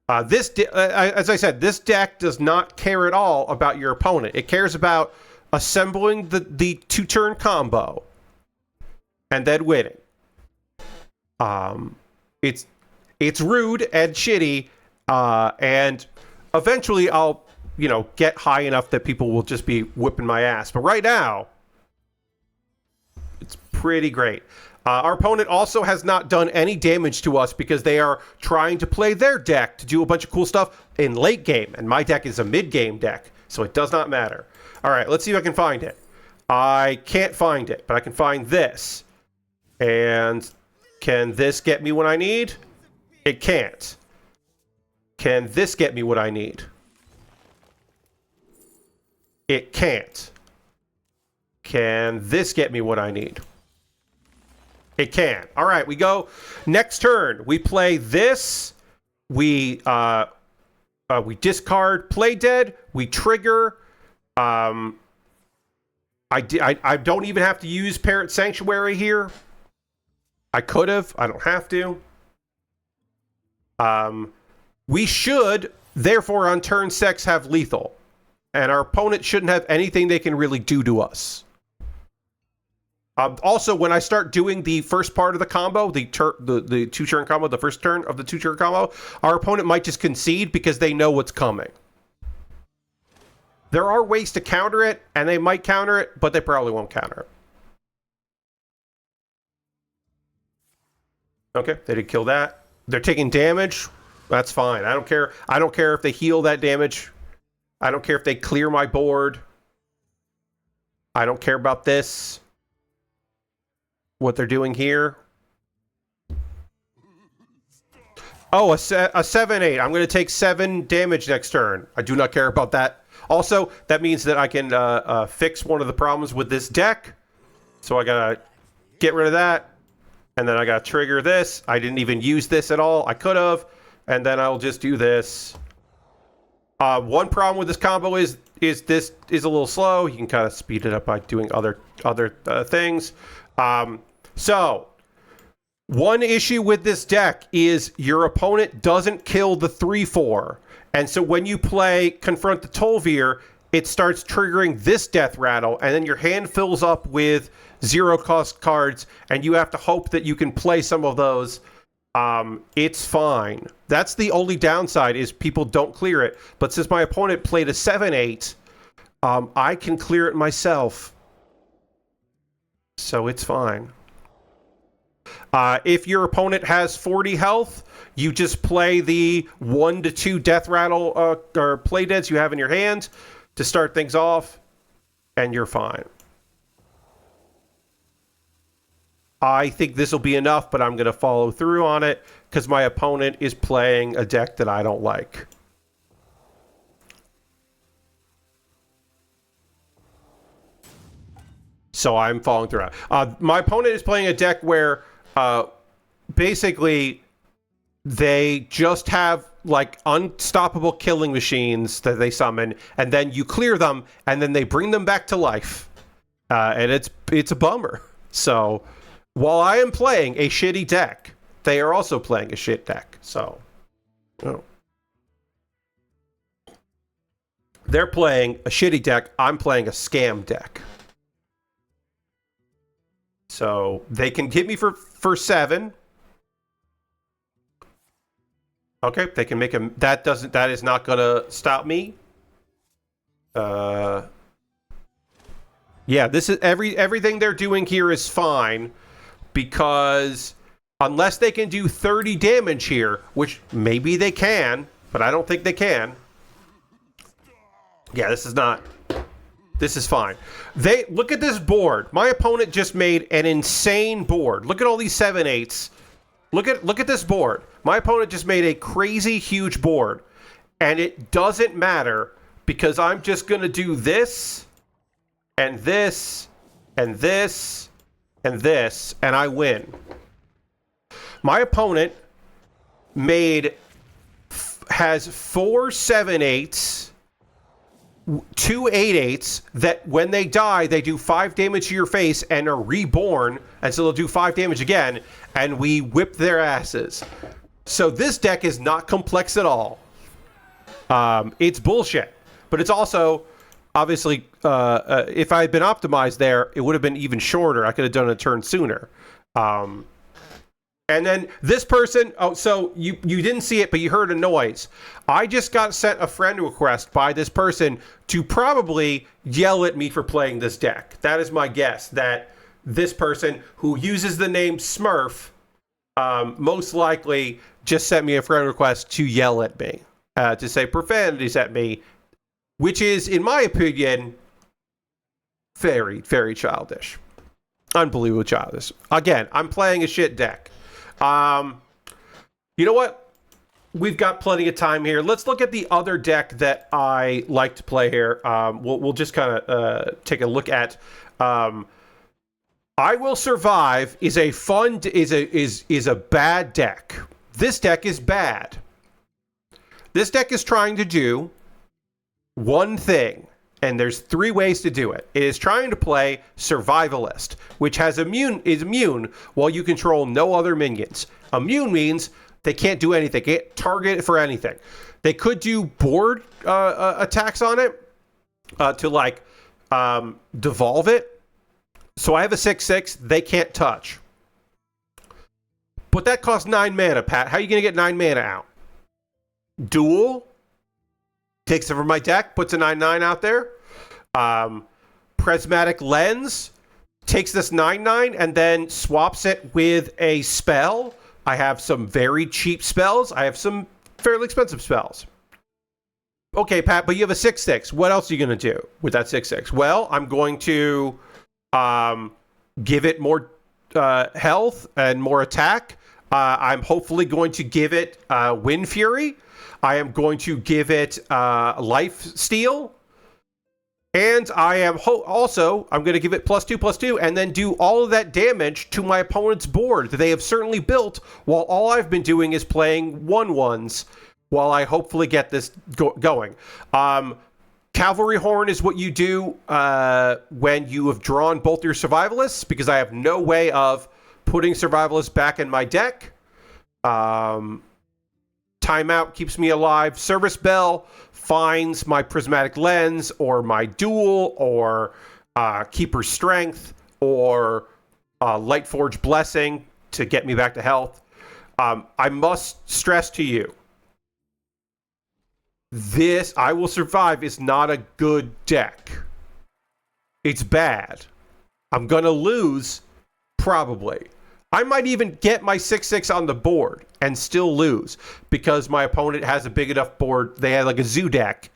As I said, this deck does not care at all about your opponent. It cares about assembling the 2-turn combo and then winning. It's rude and shitty, and eventually I'll, get high enough that people will just be whipping my ass. But right now, it's pretty great. Our opponent also has not done any damage to us because they are trying to play their deck to do a bunch of cool stuff in late game. And my deck is a mid-game deck, so it does not matter. All right, let's see if I can find it. I can't find it, but I can find this. And can this get me what I need? It can't. Can this get me what I need? It can't. Can this get me what I need? It can. All right, we go. Next turn, we play this. We discard Play Dead. We trigger. I don't even have to use Parrot Sanctuary here. I could have. I don't have to. We should, therefore, on turn 6, have lethal. And our opponent shouldn't have anything they can really do to us. Also, when I start doing the first part of the combo, the two-turn combo, the first turn of the two-turn combo, our opponent might just concede because they know what's coming. There are ways to counter it, and they might counter it, but they probably won't counter it. Okay, they did kill that. They're taking damage. That's fine. I don't care. I don't care if they heal that damage. I don't care if they clear my board. I don't care about this. What they're doing here. Oh, a 7/8. I'm going to take 7 damage next turn. I do not care about that. Also, that means that I can fix one of the problems with this deck. So I got to get rid of that. And then I got to trigger this. I didn't even use this at all. I could have. And then I'll just do this. One problem with this combo is this is a little slow. You can kind of speed it up by doing other things. So, one issue with this deck is your opponent doesn't kill the 3/4. And so when you play Confront the Tol'vir, it starts triggering this death rattle, and then your hand fills up with 0-cost cards, and you have to hope that you can play some of those. It's fine. That's the only downside, is people don't clear it. But since my opponent played a 7/8, I can clear it myself. So it's fine. If your opponent has 40 health, you just play the 1 to 2 death rattle or play deads you have in your hand to start things off, and you're fine. I think this will be enough, but I'm going to follow through on it because my opponent is playing a deck that I don't like. So I'm following through. My opponent is playing a deck where basically they just have like unstoppable killing machines that they summon, and then you clear them, and then they bring them back to life. And it's a bummer. So while I am playing a shitty deck, they are also playing a shit deck. So, oh. They're playing a shitty deck. I'm playing a scam deck. So they can hit me for 7. Okay, they can make a that is not gonna stop me. Yeah, this is everything they're doing here is fine, because unless they can do 30 damage here, which maybe they can, but I don't think they can. Yeah, this is fine. Look at this board. My opponent just made an insane board. Look at all these 7/8s. Look at this board. My opponent just made a crazy huge board, and it doesn't matter because I'm just going to do this and this and this and this, and I win. My opponent has 4 7/8s, 2 8/8s that when they die, they do 5 damage to your face and are reborn, and so they'll do 5 damage again, and we whip their asses. So this deck is not complex at all. It's bullshit, but it's also obviously if I had been optimized there, it would have been even shorter. I could have done a turn sooner. And then this person, so you didn't see it, but you heard a noise. I just got sent a friend request by this person to probably yell at me for playing this deck. That is my guess, that this person who uses the name Smurf most likely just sent me a friend request to yell at me, to say profanities at me, which is, in my opinion, very, very childish. Unbelievable childish. Again, I'm playing a shit deck. You know what? We've got plenty of time here. Let's look at the other deck that I like to play here. We'll just kind of take a look at. I Will Survive is a fun is a bad deck. This deck is bad. This deck is trying to do one thing, and there's 3 ways to do it. It is trying to play Survivalist, which is immune while you control no other minions. Immune means they can't do anything, can't target it for anything. They could do board attacks on it to like devolve it. So I have a 6/6, they can't touch. But that costs 9 mana, Pat. How are you going to get 9 mana out? Duel takes it from my deck, puts a 9/9 out there. Prismatic Lens takes this 9/9 and then swaps it with a spell. I have some very cheap spells. I have some fairly expensive spells. Okay, Pat, but you have a 6/6. What else are you going to do with that 6/6? Well, I'm going to give it more health and more attack. I'm hopefully going to give it Wind Fury. I am going to give it Life Steal. And I am I'm going to give it +2/+2 and then do all of that damage to my opponent's board that they have certainly built, while all I've been doing is playing 1/1s while I hopefully get this going. Cavalry Horn is what you do when you have drawn both your Survivalists, because I have no way of putting Survivalists back in my deck. Timeout keeps me alive. Service Bell finds my Prismatic Lens or my Duel or Keeper's Strength or Lightforge Blessing to get me back to health. I must stress to you, this I Will Survive is not a good deck. It's bad. I'm going to lose, probably. I might even get my 6/6 on the board and still lose because my opponent has a big enough board. They had like a zoo deck,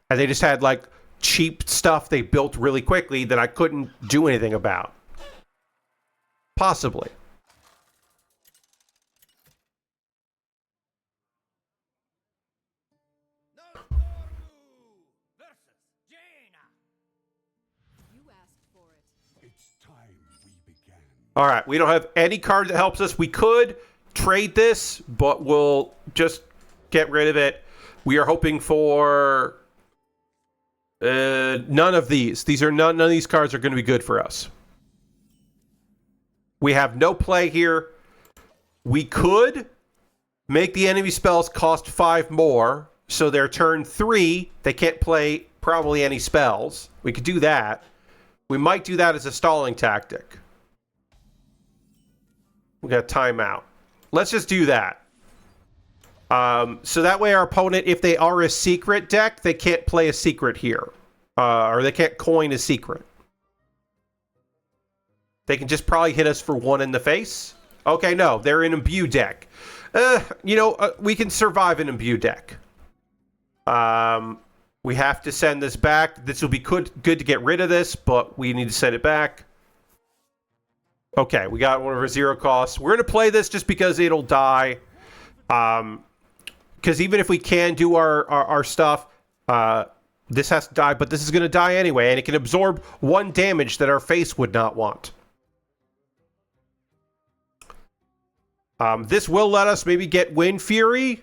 and they just had like cheap stuff they built really quickly that I couldn't do anything about. Possibly. All right, we don't have any card that helps us. We could trade this, but we'll just get rid of it. We are hoping for none of these. None of these cards are going to be good for us. We have no play here. We could make the enemy spells cost 5 more, so their turn 3, they can't play probably any spells. We could do that. We might do that as a stalling tactic. We got timeout. Let's just do that. So that way our opponent, if they are a secret deck, they can't play a secret here. Or they can't coin a secret. They can just probably hit us for 1 in the face. Okay, no, they're an imbue deck. We can survive an imbue deck. We have to send this back. This will be good to get rid of this, but we need to send it back. Okay, we got one of our 0 costs. We're going to play this just because it'll die. Because even if we can do our stuff, this has to die, but this is going to die anyway, and it can absorb 1 damage that our face would not want. This will let us maybe get Wind Fury,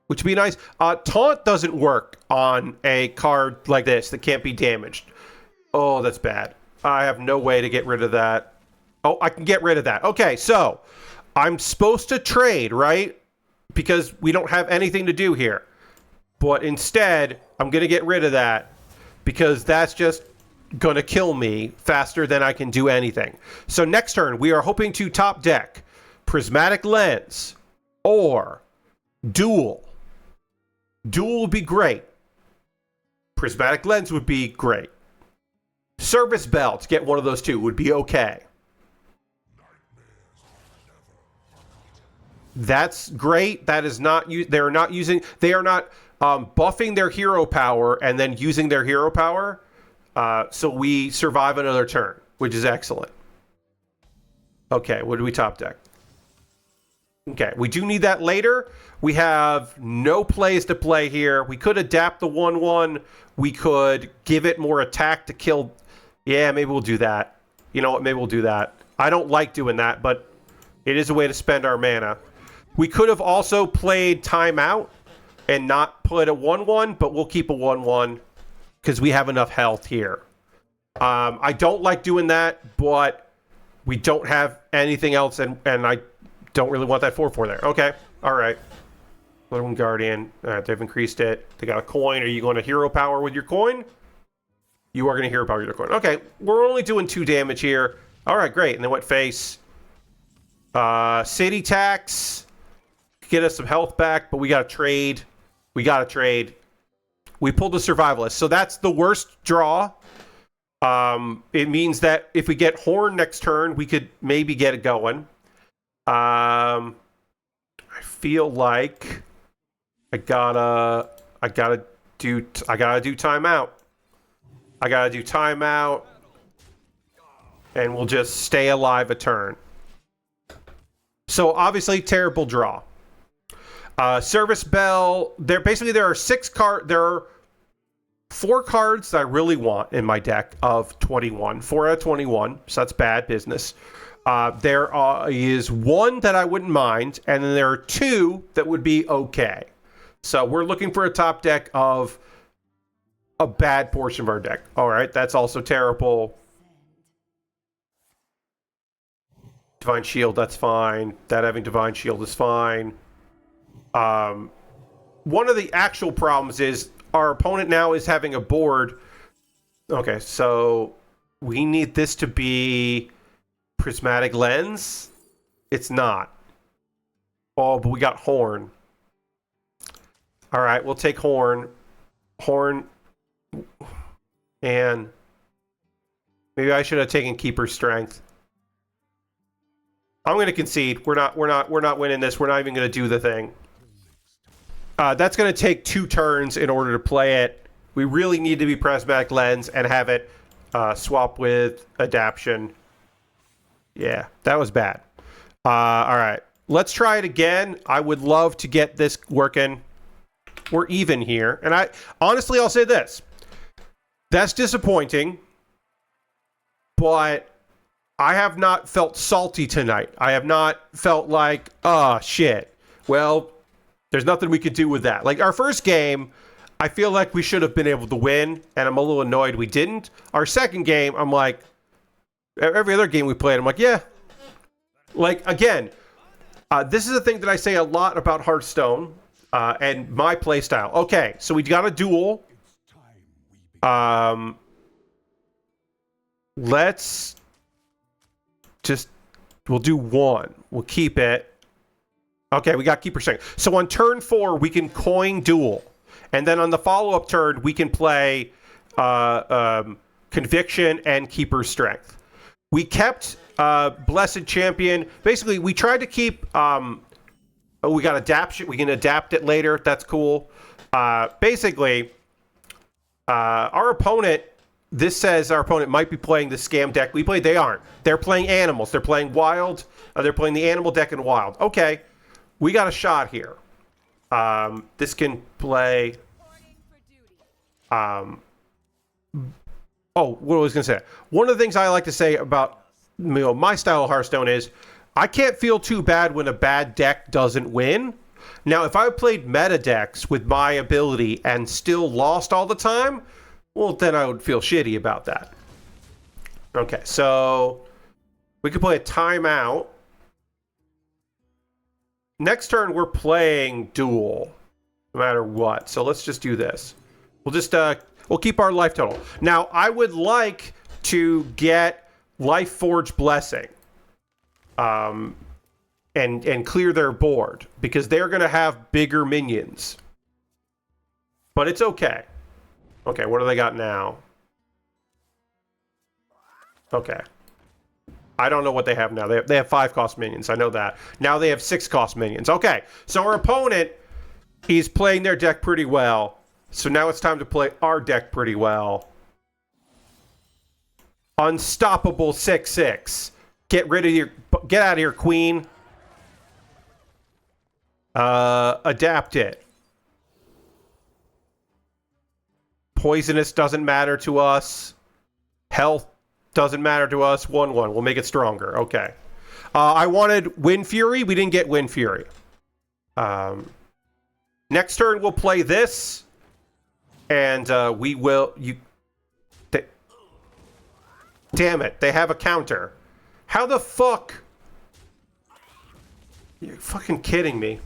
which would be nice. Taunt doesn't work on a card like this that can't be damaged. Oh, that's bad. I have no way to get rid of that. Oh, I can get rid of that. Okay, so I'm supposed to trade, right? Because we don't have anything to do here. But instead, I'm going to get rid of that because that's just going to kill me faster than I can do anything. So next turn, we are hoping to top deck Prismatic Lens or Duel. Duel would be great. Prismatic Lens would be great. Service Bell to get one of those two would be okay. That's great. That is not they are not buffing their hero power and then using their hero power. So we survive another turn, which is excellent. Okay, what do we top deck? Okay, we do need that later. We have no plays to play here. We could adapt the 1/1. We could give it more attack to kill. Yeah, maybe we'll do that. You know what? Maybe we'll do that. I don't like doing that, but it is a way to spend our mana. We could have also played timeout and not put a 1/1, but we'll keep a 1/1 because we have enough health here. I don't like doing that, but we don't have anything else, and I don't really want that 4/4 there. Okay, all right. Little Guardian. All right, they've increased it. They got a coin. Are you going to hero power with your coin? You are going to hero power with your coin. Okay, we're only doing 2 damage here. All right, great. And then what face? City tax. Get us some health back, but we got to trade. We got to trade. We pulled a survivalist. So that's the worst draw. It means that if we get Horn next turn, we could maybe get it going. I feel like I gotta do timeout. I gotta do timeout, and we'll just stay alive a turn. So obviously, terrible draw. Service Bell. There are 6 cards. There are 4 cards that I really want in my deck of 21. 4 out of 21. So that's bad business. There is 1 that I wouldn't mind, and then there are 2 that would be okay. So we're looking for a top deck of a bad portion of our deck. All right, that's also terrible. Divine Shield, that's fine. That having Divine Shield is fine. One of the actual problems is our opponent now is having a board. Okay, so we need this to be Prismatic Lens. It's not. Oh, but we got Horn. All right, we'll take Horn. Horn. And maybe I should have taken Keeper's Strength. I'm going to concede. We're not winning this. We're not even going to do the thing. That's going to take 2 turns in order to play it. We really need to be Prismatic Lens and have it swap with Adaption. Yeah, that was bad. All right, let's try it again. I would love to get this working. We're even here. And honestly, I'll say this. That's disappointing, but I have not felt salty tonight. I have not felt like, oh, shit. Well, there's nothing we could do with that. Like, our first game, I feel like we should have been able to win, and I'm a little annoyed we didn't. Our second game, I'm like, every other game we played, I'm like, yeah. Like, again, this is a thing that I say a lot about Hearthstone and my playstyle. Okay, so we got a duel. Let's just, we'll do 1. We'll keep it. Okay, we got Keeper Strength. So on turn 4, we can coin duel. And then on the follow-up turn, we can play Conviction and Keeper Strength. We kept Blessed Champion. Basically, we tried to keep... we got Adaption. We can adapt it later. That's cool. Basically, our opponent... This says our opponent might be playing the Scam deck we played. They aren't. They're playing Animals. They're playing Wild. They're playing the Animal deck in Wild. Okay. We got a shot here. This can play... oh, what was I going to say? One of the things I like to say about my style of Hearthstone is I can't feel too bad when a bad deck doesn't win. Now, if I played meta decks with my ability and still lost all the time, well, then I would feel shitty about that. Okay, so we could play a timeout. Next turn, we're playing duel, no matter what. So let's just do this. We'll just we'll keep our life total. Now, I would like to get Life Forge Blessing, and clear their board because they're going to have bigger minions. But it's okay. Okay, what do they got now? Okay. I don't know what they have now. They have 5-cost minions. I know that. Now they have 6-cost minions. Okay, so our opponent, he's playing their deck pretty well. So now it's time to play our deck pretty well. Unstoppable 6/6. Get out of here, queen. Adapt it. Poisonous doesn't matter to us. Health doesn't matter to us. 1/1. We'll make it stronger. Okay. I wanted Wind Fury. We didn't get Wind Fury. Next turn, we'll play this. And we will... Damn it. They have a counter. How the fuck... You're fucking kidding me.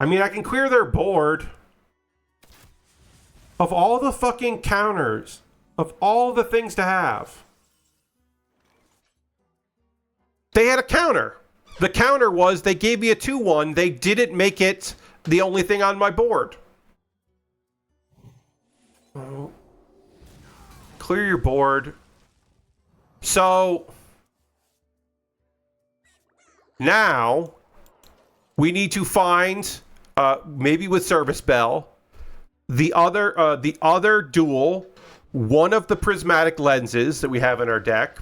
I mean, I can clear their board. Of all the fucking counters, of all the things to have, they had a counter. The counter was they gave me a 2/1. They didn't make it the only thing on my board. Oh. Clear your board. So now we need to find, maybe with Service Bell, the other duel, one of the prismatic lenses that we have in our deck.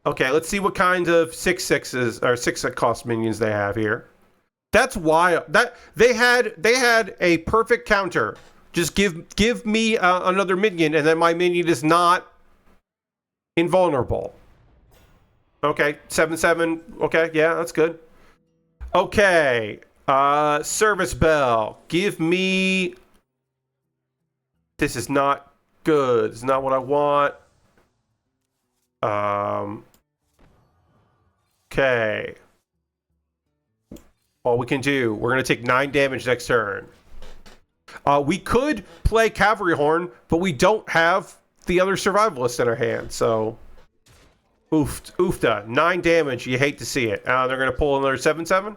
Okay, let's see what kind of 6/6s or 6-cost minions they have here. That's wild. That they had a perfect counter. Just give me another minion, and then my minion is not invulnerable. Okay, 7/7. Okay, yeah, that's good. Okay. Service Bell. Give me... This is not good. It's not what I want. Okay. All we can do, we're going to take 9 damage next turn. We could play Cavalry Horn, but we don't have the other Survivalist in our hand, so... Oofta. 9 damage. You hate to see it. They're going to pull another 7/7?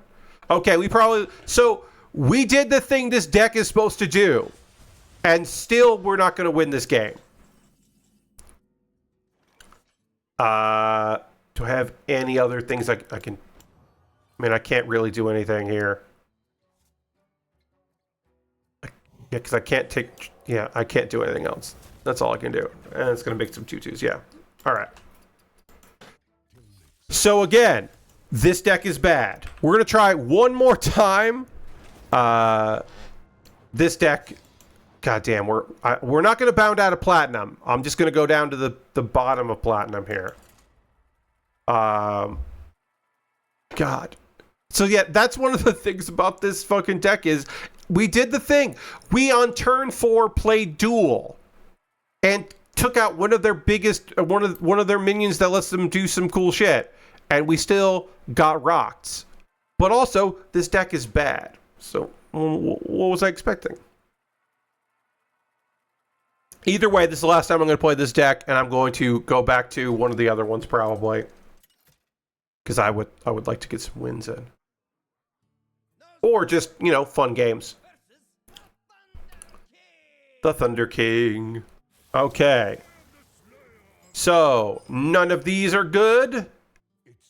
Okay, we probably... So, we did the thing this deck is supposed to do. And still, we're not going to win this game. Do I have any other things I can... I mean, I can't really do anything here. Yeah, because I can't take... Yeah, I can't do anything else. That's all I can do. And it's going to make some 2/2s, yeah. Alright. So again, this deck is bad. We're going to try one more time. This deck... Goddamn, we're not going to bound out of Platinum. I'm just going to go down to the bottom of Platinum here. God. So yeah, that's one of the things about this fucking deck is we did the thing. We on turn 4 played Duel and took out one of their biggest, one of their minions that lets them do some cool shit, and we still got rocked. But also, this deck is bad. So what was I expecting? Either way, this is the last time I'm going to play this deck, and I'm going to go back to one of the other ones probably, because I would like to get some wins in, or just, you know, fun games. The Thunder King. Okay. So none of these are good.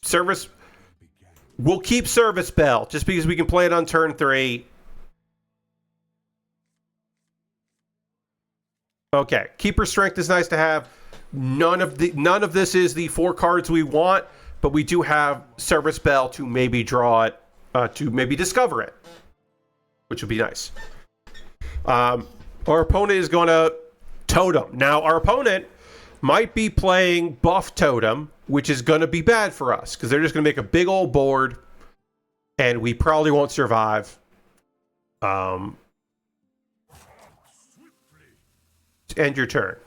Service. We'll keep Service Bell just because we can play it on turn 3. Okay, Keeper Strength is nice to have. None of this is the 4 cards we want, but we do have Service Bell to maybe draw it, to maybe discover it, which would be nice. Our opponent is going to Totem. Now, our opponent might be playing Buff Totem, which is going to be bad for us, because they're just going to make a big old board, and we probably won't survive. End your turn.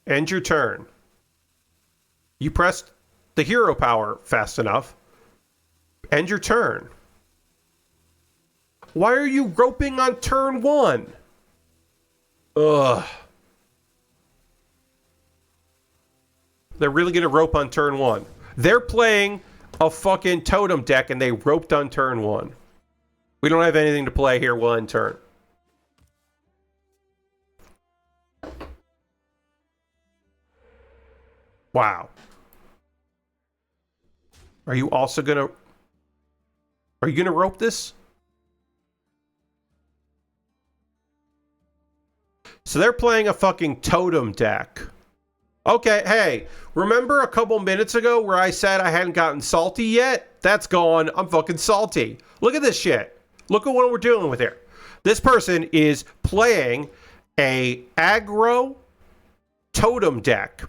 End your turn. You pressed the hero power fast enough. End your turn. Why are you roping on turn 1? Ugh. They're really going to rope on turn 1. They're playing a fucking totem deck and they roped on turn 1. We don't have anything to play here. We'll end turn. Wow. Are you also gonna... Are you gonna rope this? So they're playing a fucking totem deck. Okay, hey, remember a couple minutes ago where I said I hadn't gotten salty yet? That's gone. I'm fucking salty. Look at this shit. Look at what we're dealing with here. This person is playing a aggro totem deck,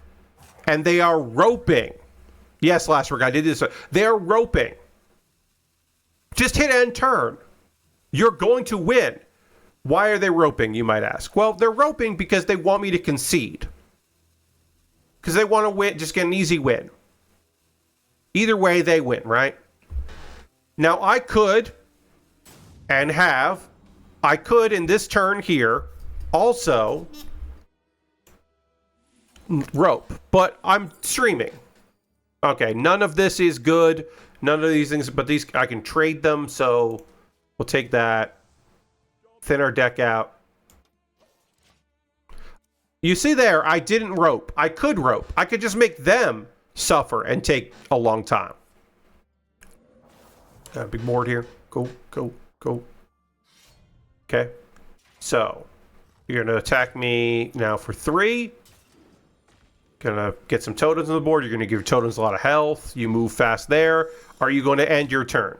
and they are roping. Yes, last week I did this. They're roping. Just hit end turn. You're going to win. Why are they roping, you might ask? Well, they're roping because they want me to concede. Because they want to win, just get an easy win. Either way, they win, right? Now, I could, and have, I could in this turn here, also rope. But I'm streaming. Okay, none of this is good. None of these things, but these, I can trade them, so we'll take that. Thin our deck out. You see there, I didn't rope. I could rope. I could just make them suffer and take a long time. Big board here. Go, go, go. Okay. So, you're going to attack me now for 3. Gonna get some totems on the board. You're going to give your totems a lot of health. You move fast there. Are you going to end your turn?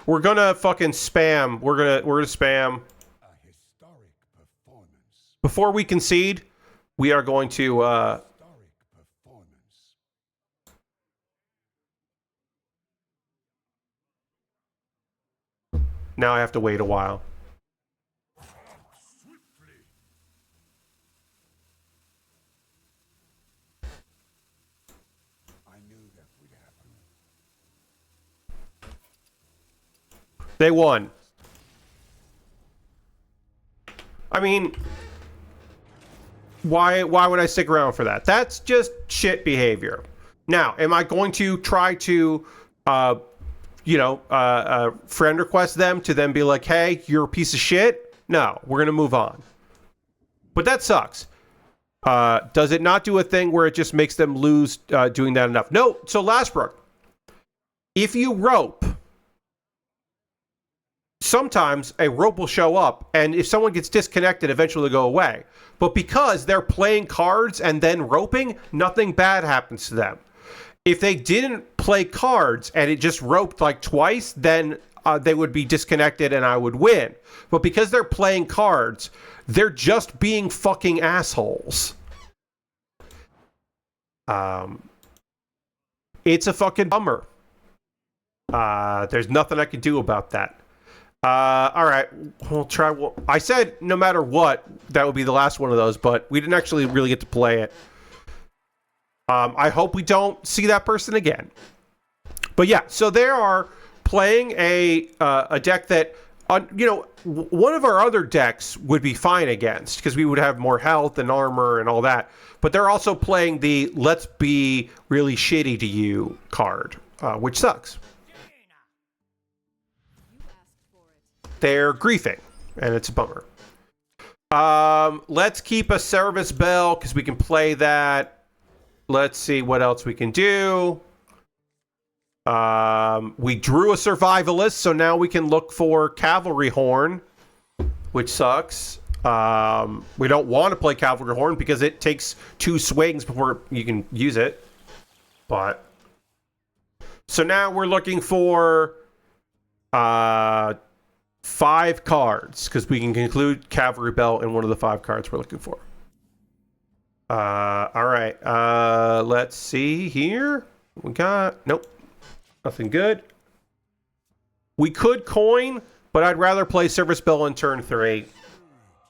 We're gonna fucking spam. We're gonna spam. Before we concede, we are going to now I have to wait a while. They won. I mean, why would I stick around for that? That's just shit behavior. Now, am I going to try to, friend request them to then be like, hey, you're a piece of shit? No, we're going to move on. But that sucks. Does it not do a thing where it just makes them lose doing that enough? No. So, Lastbrook, if you rope, sometimes a rope will show up, and if someone gets disconnected, eventually they'll go away. But because they're playing cards and then roping, nothing bad happens to them. If they didn't play cards and it just roped like twice, then they would be disconnected and I would win. But because they're playing cards, they're just being fucking assholes. It's a fucking bummer. There's nothing I can do about that. All right, we'll try. I said no matter what, that would be the last one of those, but we didn't actually really get to play it. I hope we don't see that person again. But yeah, so they are playing a deck that, one of our other decks would be fine against, because we would have more health and armor and all that. But they're also playing the let's be really shitty to you card, which sucks. They're griefing, and it's a bummer. Let's keep a service bell, because we can play that. Let's see what else we can do. We drew a survivalist, so now we can look for cavalry horn, which sucks. We don't want to play cavalry horn, because it takes 2 swings before you can use it. But so now we're looking for 5 cards, because we can conclude Cavalry Bell in one of the 5 cards we're looking for. All right. Let's see here. We got... Nope. Nothing good. We could coin, but I'd rather play Service Bell in turn 3.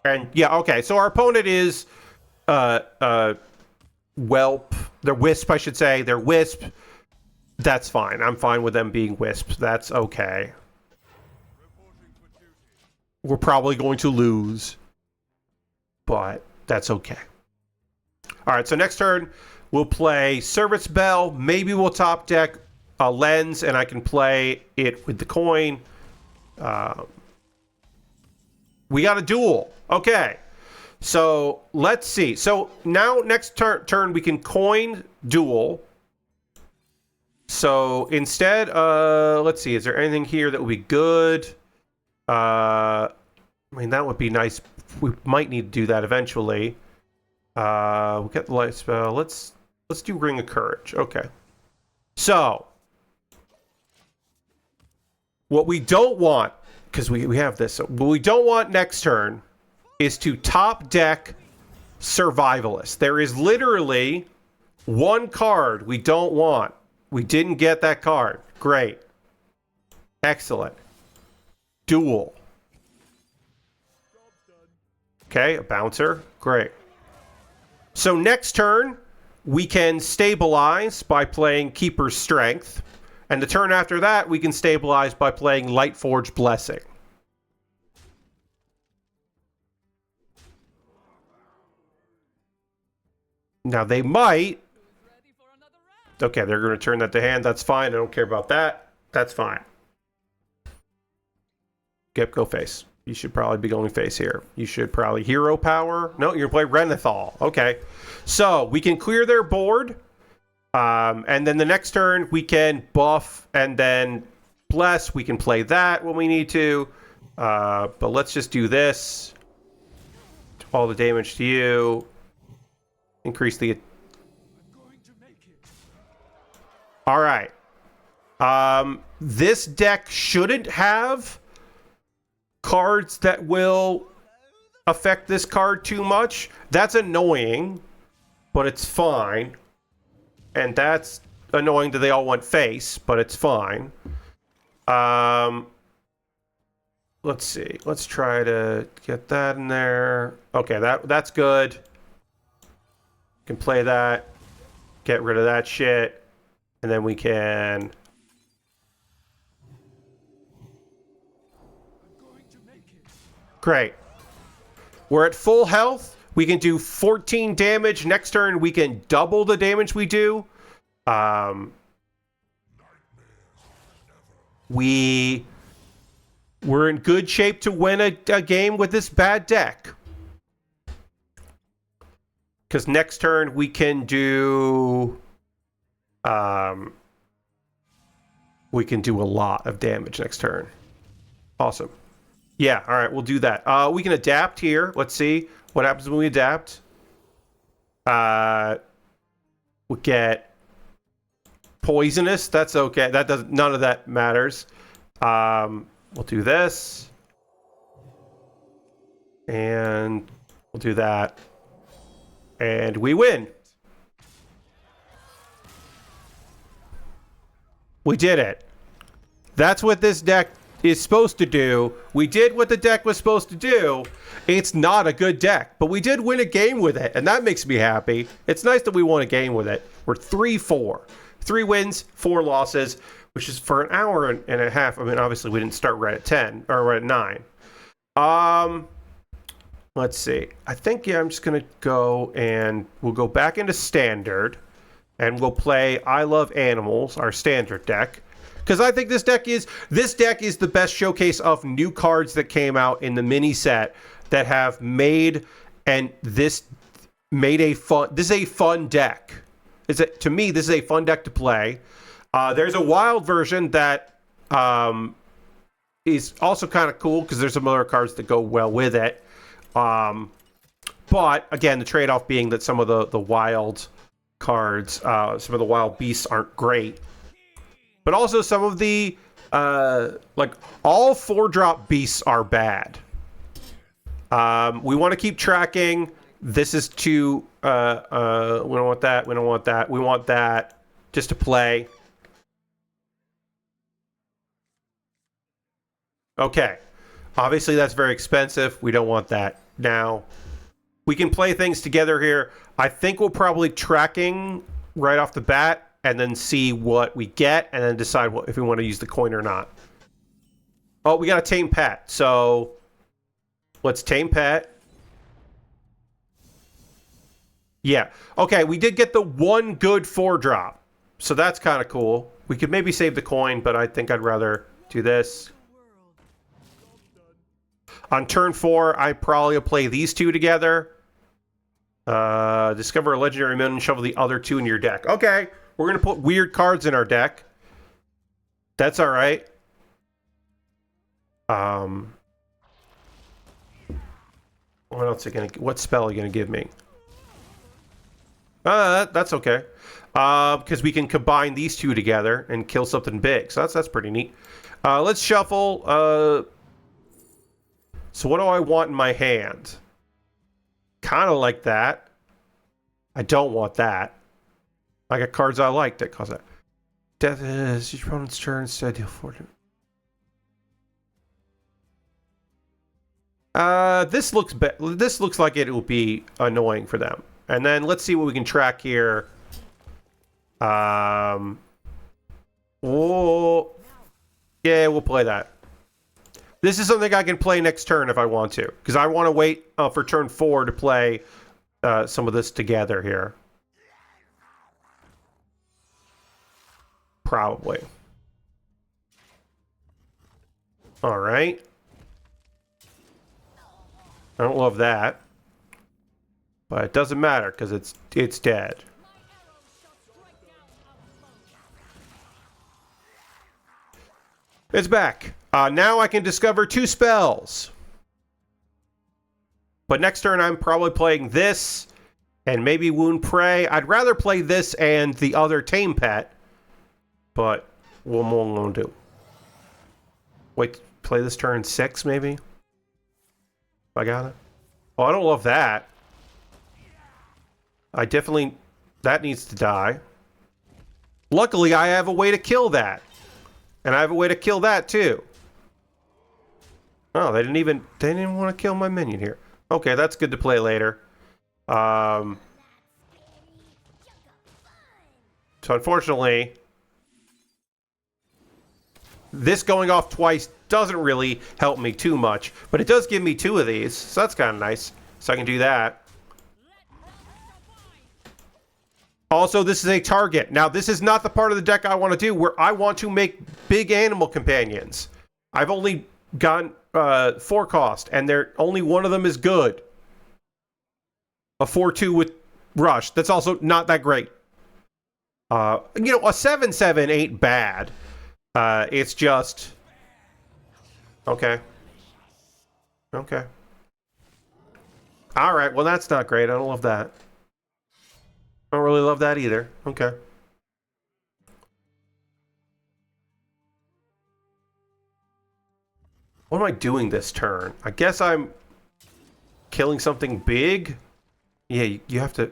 And, yeah, okay. So our opponent is... Whelp. They're Wisp, I should say. They're Wisp. That's fine. I'm fine with them being Wisps. That's okay. We're probably going to lose, but that's okay. All right, so next turn, We'll play Service Bell. Maybe we'll top deck a Lens, and I can play it with the coin. We got a duel. Okay. So let's see. So now next turn we can coin duel. So instead, let's see. Is there anything here that would be good? I mean, that would be nice. We might need to do that eventually. We'll get the light spell. Let's do Ring of Courage. Okay. So what we don't want, because we have this, what we don't want next turn is to top deck Survivalist. There is literally one card we don't want. We didn't get that card. Great. Excellent. Duel. Okay, a bouncer. Great. So next turn, we can stabilize by playing Keeper's Strength. And the turn after that, we can stabilize by playing Lightforge Blessing. Now they might. Okay, they're going to turn that to hand. That's fine. I don't care about that. That's fine. Go face. You should probably be going face here. You should probably Hero Power. No, you're going to play Renathal. Okay. So we can clear their board. And then the next turn, we can buff and then bless. We can play that when we need to. But let's just do this. All the damage to you. Increase the... All right. This deck shouldn't have cards that will affect this card too much. That's annoying, but it's fine. And that's annoying that they all went face, but it's fine. Let's see. Let's try to get that in there. Okay, that's good. Can play that. Get rid of that shit. And then we can... Great. We're at full health. We can do 14 damage. Next turn, we can double the damage we do. We're in good shape to win a game with this bad deck. Because next turn, we can do... we can do a lot of damage next turn. Awesome. Yeah, all right, we'll do that. We can adapt here. Let's see what happens when we adapt. We get poisonous. That's okay. That does none of that matters. We'll do this, and we'll do that, and we win. We did it. That's what this deck is supposed to do. We did what the deck was supposed to do. It's not a good deck, but we did win a game with it, and that makes me happy. It's nice that we won a game with it. We're 3-4. 3 wins, 4 losses, which is for an hour and a half. I mean, obviously, we didn't start right at 10, or right at 9. Let's see. I think, yeah, I'm just going to go and we'll go back into Standard, and we'll play I Love Animals, our Standard deck. Because I think this deck is the best showcase of new cards that came out in the mini set that have made this is a fun deck. To me, this is a fun deck to play. There's a wild version that is also kind of cool because there's some other cards that go well with it. But again, the trade-off being that some of the wild cards, some of the wild beasts aren't great. But also some of the, like, all 4-drop beasts are bad. We want to keep tracking. This is to, we don't want that, we don't want that. We want that just to play. Okay. Obviously, that's very expensive. We don't want that now. We can play things together here. I think we'll probably tracking right off the bat, and then see what we get, and then decide if we want to use the coin or not. Oh, we got a tame pet. So let's tame pet. Yeah. Okay, we did get the one good 4-drop. So that's kind of cool. We could maybe save the coin, but I think I'd rather do this. On turn 4, I probably will play these two together. Discover a legendary minion and shovel the other two in your deck. Okay, we're going to put weird cards in our deck. That's all right. What else are what spell are you going to give me? That's okay. Because we can combine these two together and kill something big. So that's pretty neat. Let's shuffle. So what do I want in my hand? Kind of like that. I don't want that. I got cards I like that cause that. Death is your opponent's turn. Instead, deal fortune. This looks like it will be annoying for them. And then let's see what we can track here. Oh, yeah, we'll play that. This is something I can play next turn if I want to, because I want to wait for turn 4 to play some of this together here. Probably. All right. I don't love that, but it doesn't matter because it's dead. It's back. Now I can discover 2 spells. But next turn I'm probably playing this and maybe Wound Prey. I'd rather play this and the other Tame Pet, but what am I going to do? Wait, play this turn 6 maybe? I got it. Oh, I don't love that. I definitely... That needs to die. Luckily, I have a way to kill that. And I have a way to kill that, too. Oh, they didn't even want to kill my minion here. Okay, that's good to play later. So, unfortunately... This going off twice doesn't really help me too much, but it does give me 2 of these, so that's kind of nice. So I can do that. Also, this is a target. Now, this is not the part of the deck I want to do where I want to make big animal companions. I've only gotten 4 cost, and only one of them is good. A 4/2 with Rush. That's also not that great. A 7/7 ain't bad. It's just... Okay. Okay. Alright, well that's not great. I don't love that. I don't really love that either. Okay. What am I doing this turn? I guess I'm killing something big? Yeah, you have to...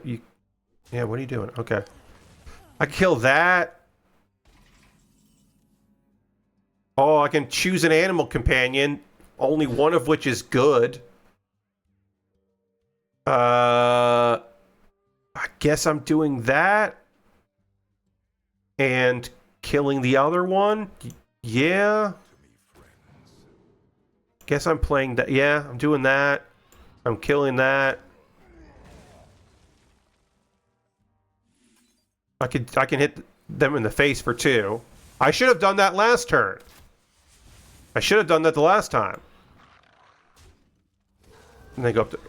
Yeah, what are you doing? Okay. I kill that. Oh, I can choose an animal companion, only one of which is good. I guess I'm doing that. And killing the other one? Yeah. Guess I'm playing that. Yeah, I'm doing that. I'm killing that. I can hit them in the face for 2. I should have done that last turn. I should have done that the last time. And they go up to...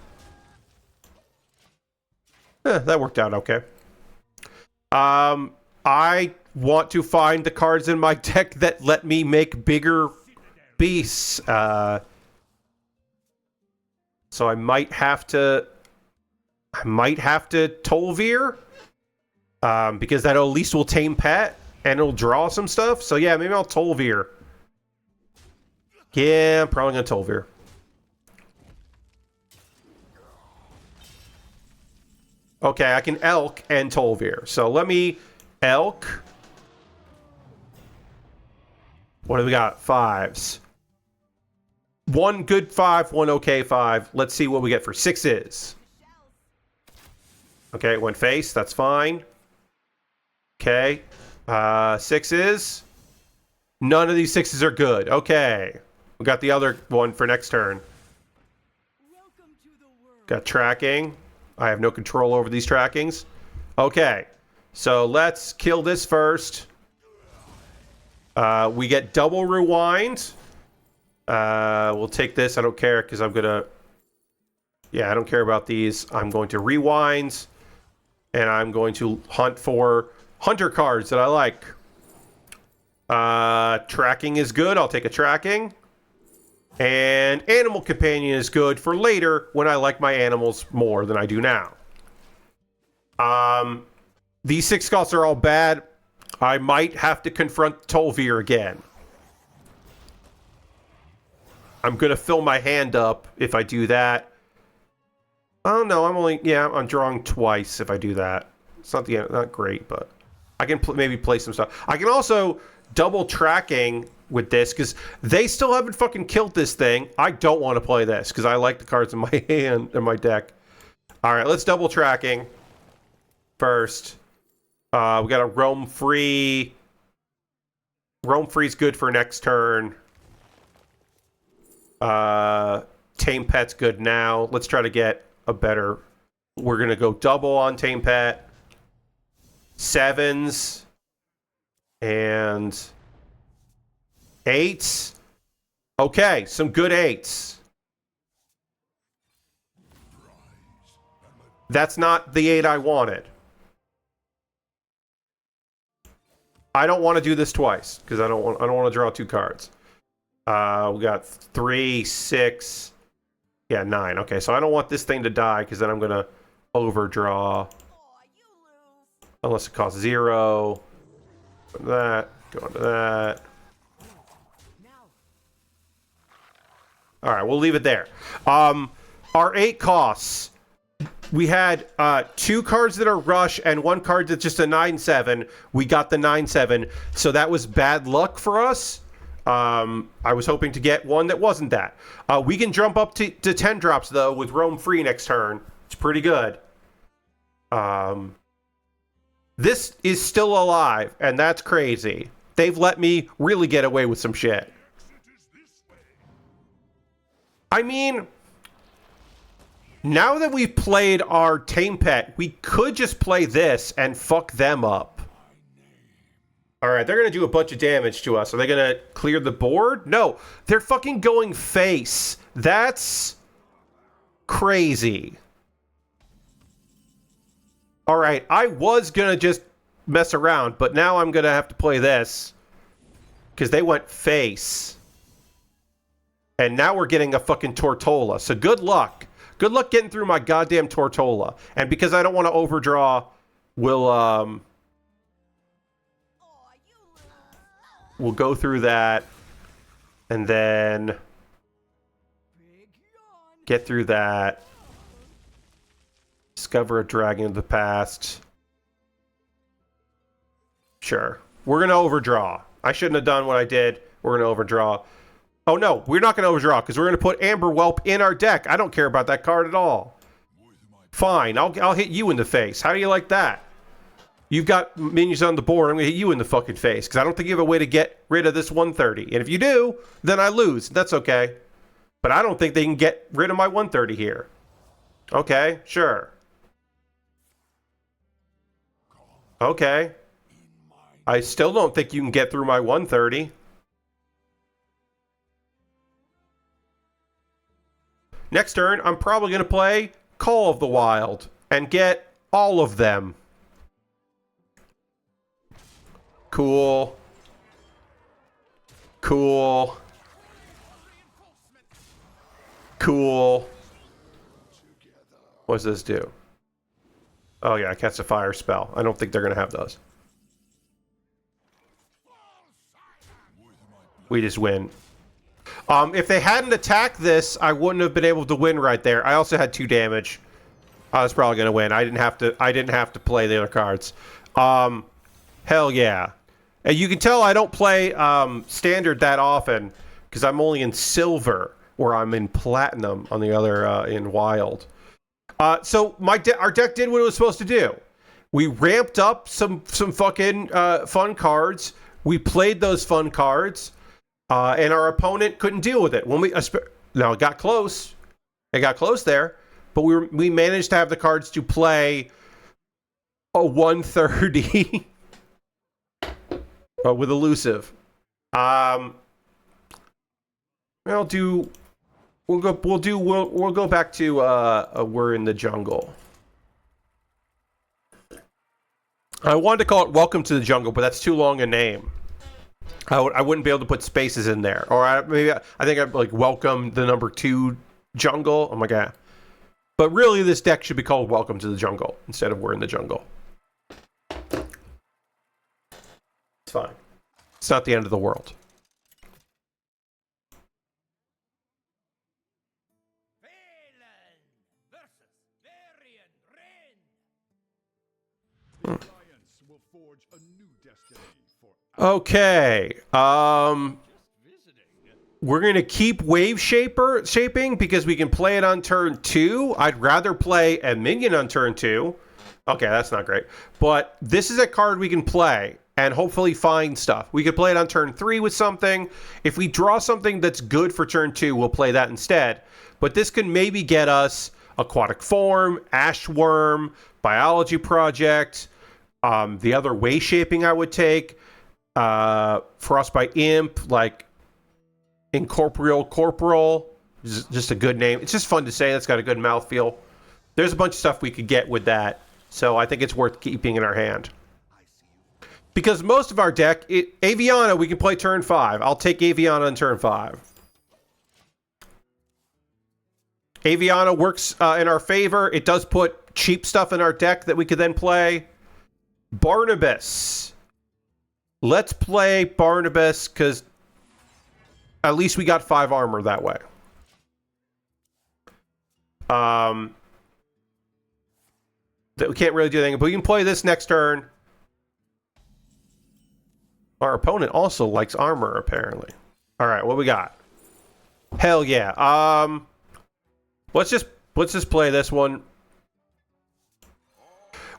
that worked out okay. I want to find the cards in my deck that let me make bigger beasts. So I might have to... Tol'Vir. Because that at least will tame Pet. And it'll draw some stuff. So yeah, maybe I'll Tol'Vir. Yeah, I'm probably going to Tol'Vir. Okay, I can Elk and Tol'Vir. So let me Elk. What do we got? 5s. 1 good 5, 1 okay 5. Let's see what we get for 6s. Okay, it went face. That's fine. Okay. 6s. None of these 6s are good. Okay. We got the other one for next turn. Got tracking. I have no control over these trackings. Okay, so let's kill this first. We get double rewind. We'll take this. I don't care because I'm gonna... Yeah, I don't care about these. I'm going to rewind. And I'm going to hunt for hunter cards that I like. Tracking is good. I'll take a tracking. And animal companion is good for later when I like my animals more than I do now. These 6 costs are all bad. I might have to confront Tolvir again. I'm going to fill my hand up if I do that. Oh, no, I'm drawing twice if I do that. It's not great, but I can maybe play some stuff. I can also double tracking with this because they still haven't fucking killed this thing. I don't want to play this because I like the cards in my hand, in my deck. All right, let's double tracking first. We got a roam free. Roam free's good for next turn. Tame pet's good now. Let's try to get a better... We're going to go double on tame pet. 7s. And 8s. Okay, some good 8s. That's not the 8 I wanted. I don't want to do this twice because I don't want to draw 2 cards. We got 3, 6, yeah, 9. Okay, so I don't want this thing to die because then I'm gonna overdraw. Unless it costs 0. Go to that. Go into that. All right, we'll leave it there. Our 8 costs. We had 2 cards that are rush and 1 card that's just a 9/7. We got the 9/7, so that was bad luck for us. I was hoping to get one that wasn't that. We can jump up to 10 drops though with roam free next turn. It's pretty good. This is still alive, and that's crazy. They've let me really get away with some shit. I mean, now that we've played our tame pet, we could just play this and fuck them up. All right, they're going to do a bunch of damage to us. Are they going to clear the board? No, they're fucking going face. That's crazy. All right, I was going to just mess around, but now I'm going to have to play this because they went face. And now we're getting a fucking Tortola. So good luck. Good luck getting through my goddamn Tortola. And because I don't want to overdraw, we'll go through that. And then get through that. Discover a dragon of the past. Sure. We're going to overdraw. I shouldn't have done what I did. We're going to overdraw. Oh, no. We're not going to overdraw because we're going to put Amber Whelp in our deck. I don't care about that card at all. Fine. I'll hit you in the face. How do you like that? You've got minions on the board. I'm going to hit you in the fucking face because I don't think you have a way to get rid of this 130. And if you do, then I lose. That's okay. But I don't think they can get rid of my 130 here. Okay, sure. Okay. I still don't think you can get through my 130. Next turn, I'm probably going to play Call of the Wild and get all of them. Cool. Cool. Cool. What does this do? Oh yeah, cast a fire spell. I don't think they're going to have those. We just win. If they hadn't attacked this, I wouldn't have been able to win right there. I also had 2 damage. I was probably going to win. I didn't have to play the other cards. Hell yeah. And you can tell I don't play standard that often because I'm only in silver, or I'm in platinum on the other in wild. So our deck did what it was supposed to do. We ramped up some fucking fun cards. We played those fun cards. And our opponent couldn't deal with it. Now, it got close. It got close there. but we managed to have the cards to play a 130 with elusive. We'll go back to we're in the jungle. I wanted to call it Welcome to the Jungle, but that's too long a name. I wouldn't be able to put spaces in there. Or I think I'd like Welcome the number 2 Jungle. Oh my god. But really this deck should be called Welcome to the Jungle instead of We're in the Jungle. It's fine. It's not the end of the world. Okay. We're going to keep Wave Shaping because we can play it on turn 2. I'd rather play a minion on turn 2. Okay, that's not great. But this is a card we can play and hopefully find stuff. We could play it on turn 3 with something. If we draw something that's good for turn 2, we'll play that instead. But this can maybe get us Aquatic Form, Ashworm, Biology Project, the other Wave Shaping I would take. Frostbite Imp, like Incorporeal Corporal, just a good name. It's just fun to say. That's got a good mouthfeel. There's a bunch of stuff we could get with that, so I think it's worth keeping in our hand. Because most of our deck, Aviana, we can play turn 5. I'll take Aviana on turn 5. Aviana works in our favor. It does put cheap stuff in our deck that we could then play. Barnabas. Let's play Barnabas, because at least we got 5 armor that way. That we can't really do anything, but we can play this next turn. Our opponent also likes armor, apparently. All right, what we got? Hell yeah. Let's just play this one.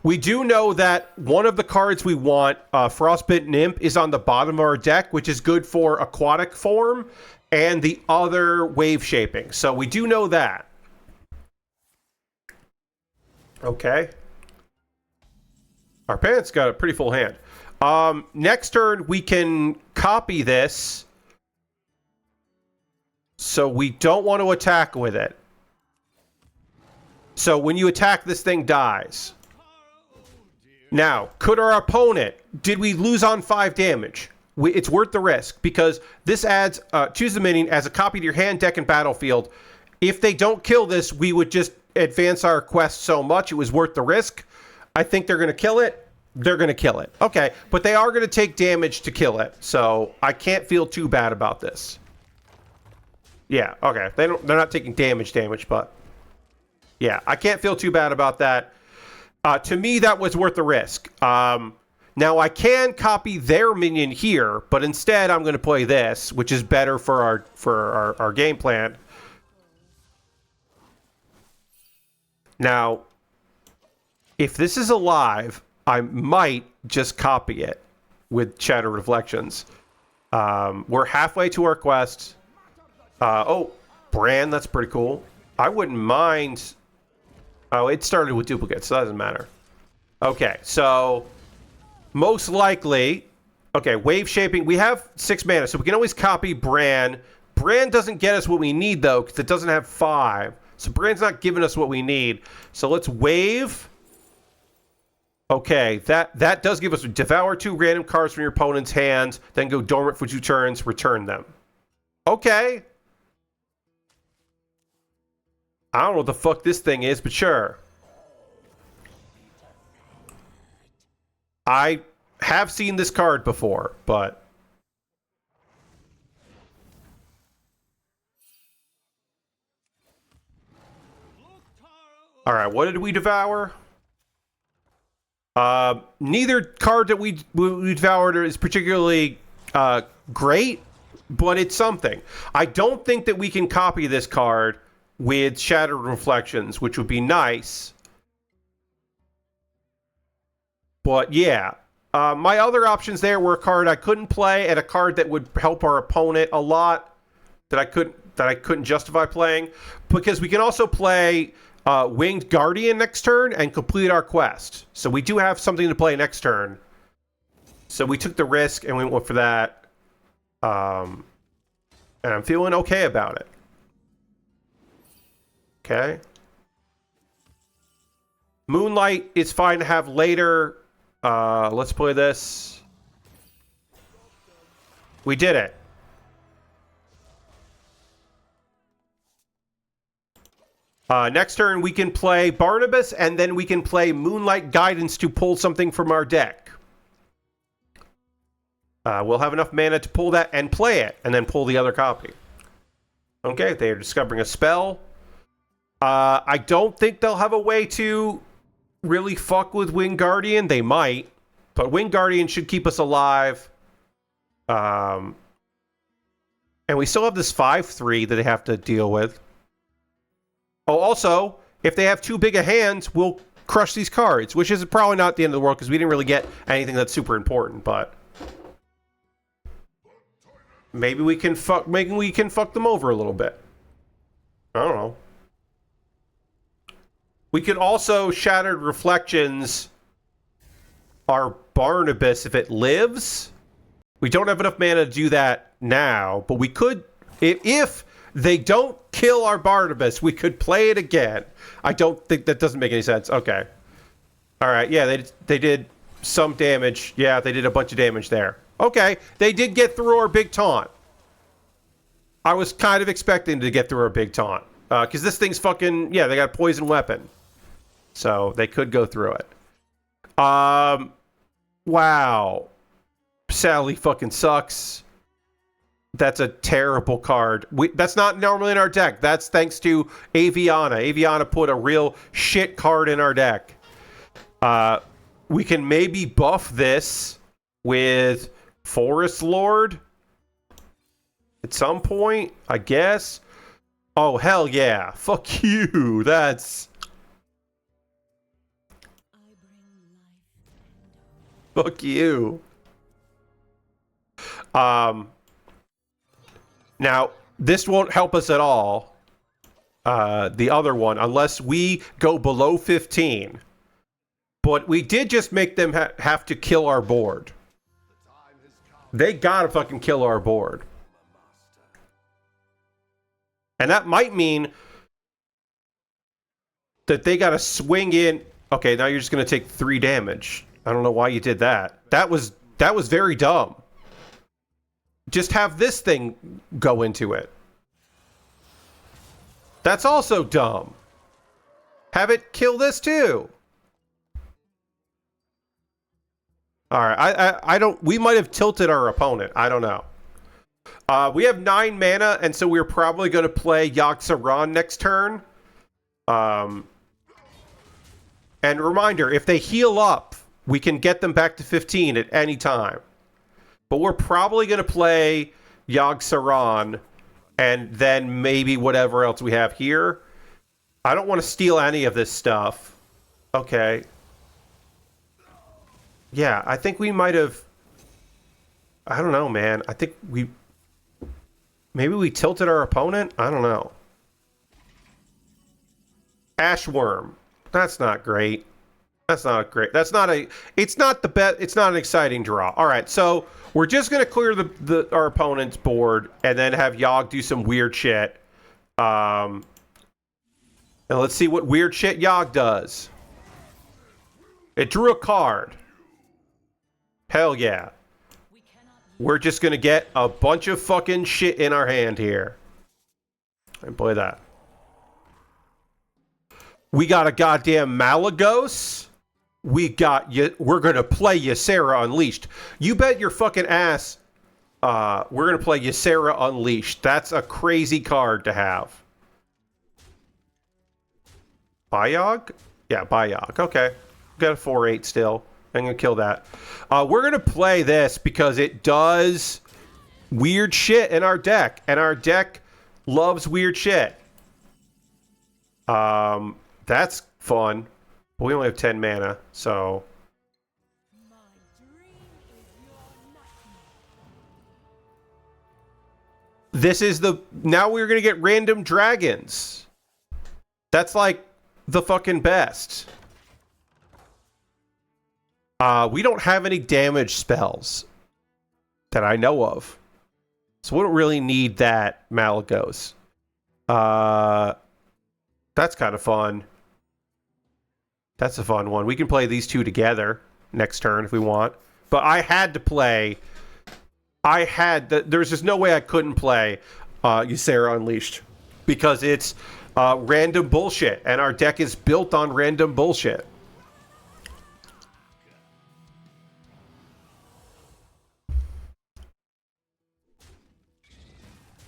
We do know that one of the cards we want, Frostbitten Imp, is on the bottom of our deck, which is good for Aquatic Form and the other Wave Shaping. So we do know that. Okay. Our opponent's got a pretty full hand. Next turn, we can copy this. So we don't want to attack with it. So when you attack, this thing dies. Now, could our opponent, did we lose on 5 damage? It's worth the risk, because this adds, choose the minion as a copy to your hand, deck, and battlefield. If they don't kill this, we would just advance our quest so much, it was worth the risk. I think they're going to kill it. They're going to kill it. Okay, but they are going to take damage to kill it, so I can't feel too bad about this. Yeah, okay. They're not taking damage, but yeah, I can't feel too bad about that. To me, that was worth the risk. Now, I can copy their minion here, but instead I'm going to play this, which is better for our game plan. Now, if this is alive, I might just copy it with Shatter Reflections. We're halfway to our quest. Oh, Bran, that's pretty cool. I wouldn't mind... Oh, it started with duplicates, so that doesn't matter. Okay, so most likely, okay, Wave Shaping. We have 6 mana, so we can always copy Bran. Bran doesn't get us what we need, though, because it doesn't have 5. So Bran's not giving us what we need. So let's Wave. Okay, that does give us devour 2 random cards from your opponent's hands, then go dormant for 2 turns, return them. Okay. I don't know what the fuck this thing is, but sure. I have seen this card before, but... Alright, what did we devour? Neither card that we devoured is particularly great, but it's something. I don't think that we can copy this card with Shattered Reflections, which would be nice. But yeah, my other options there were a card I couldn't play and a card that would help our opponent a lot that I couldn't justify playing, because we can also play Winged Guardian next turn and complete our quest. So we do have something to play next turn. So we took the risk and we went for that. And I'm feeling okay about it. Okay. Moonlight is fine to have later. Let's play this. We did it. Next turn, we can play Barnabas, and then we can play Moonlight Guidance to pull something from our deck. We'll have enough mana to pull that and play it, and then pull the other copy. Okay, they are discovering a spell. I don't think they'll have a way to really fuck with Winged Guardian. They might, but Winged Guardian should keep us alive. And we still have this 5/3 that they have to deal with. Oh, also, if they have too big a hands, we'll crush these cards, which is probably not the end of the world because we didn't really get anything that's super important, but maybe we can fuck them over a little bit. I don't know. We could also Shattered Reflections our Barnabas if it lives. We don't have enough mana to do that now, but we could, if they don't kill our Barnabas, we could play it again. I don't think that doesn't make any sense. Okay. All right. Yeah, they did some damage. Yeah, they did a bunch of damage there. Okay. They did get through our big taunt. I was kind of expecting to get through our big taunt. Because this thing's fucking, yeah, they got a poison weapon. So they could go through it. Wow. Sally fucking sucks. That's a terrible card. That's not normally in our deck. That's thanks to Aviana. Aviana put a real shit card in our deck. We can maybe buff this with Forest Lord at some point, I guess. Oh, hell yeah. Fuck you. That's... Fuck you. Now, this won't help us at all, the other one, unless we go below 15. But we did just make them have to kill our board. They gotta fucking kill our board. And that might mean that they gotta swing in. Okay, now you're just gonna take 3 damage. I don't know why you did that. That was very dumb. Just have this thing go into it. That's also dumb. Have it kill this too. All right, I don't. We might have tilted our opponent. I don't know. We have 9 mana, and so we're probably going to play Yogg-Saron next turn. And reminder: if they heal up, we can get them back to 15 at any time. But we're probably going to play Yogg-Saron and then maybe whatever else we have here. I don't want to steal any of this stuff. Okay. Yeah, I think we might have... I don't know, man. I think we... Maybe we tilted our opponent? I don't know. Ashworm. That's not great. That's not great. That's not a... It's not the best... It's not an exciting draw. All right, so... We're just going to clear our opponent's board and then have Yogg do some weird shit. And let's see what weird shit Yogg does. It drew a card. Hell yeah. We're just going to get a bunch of fucking shit in our hand here. And play that. We got a goddamn Malagos. We're gonna play Ysera Unleashed. You bet your fucking ass we're gonna play Ysera Unleashed. That's a crazy card to have. Bayog? Yeah, Bayog. Okay. Got a 4/8 still. I'm gonna kill that. We're gonna play this because it does weird shit in our deck. And our deck loves weird shit. That's fun. But we only have 10 mana, so... This is the... Now we're going to get random dragons. That's like the fucking best. We don't have any damage spells that I know of. So we don't really need that Malagos. That's kind of fun. That's a fun one. We can play these two together next turn if we want. But I had to play... There's just no way I couldn't play Ysera Unleashed. Because it's random bullshit. And our deck is built on random bullshit.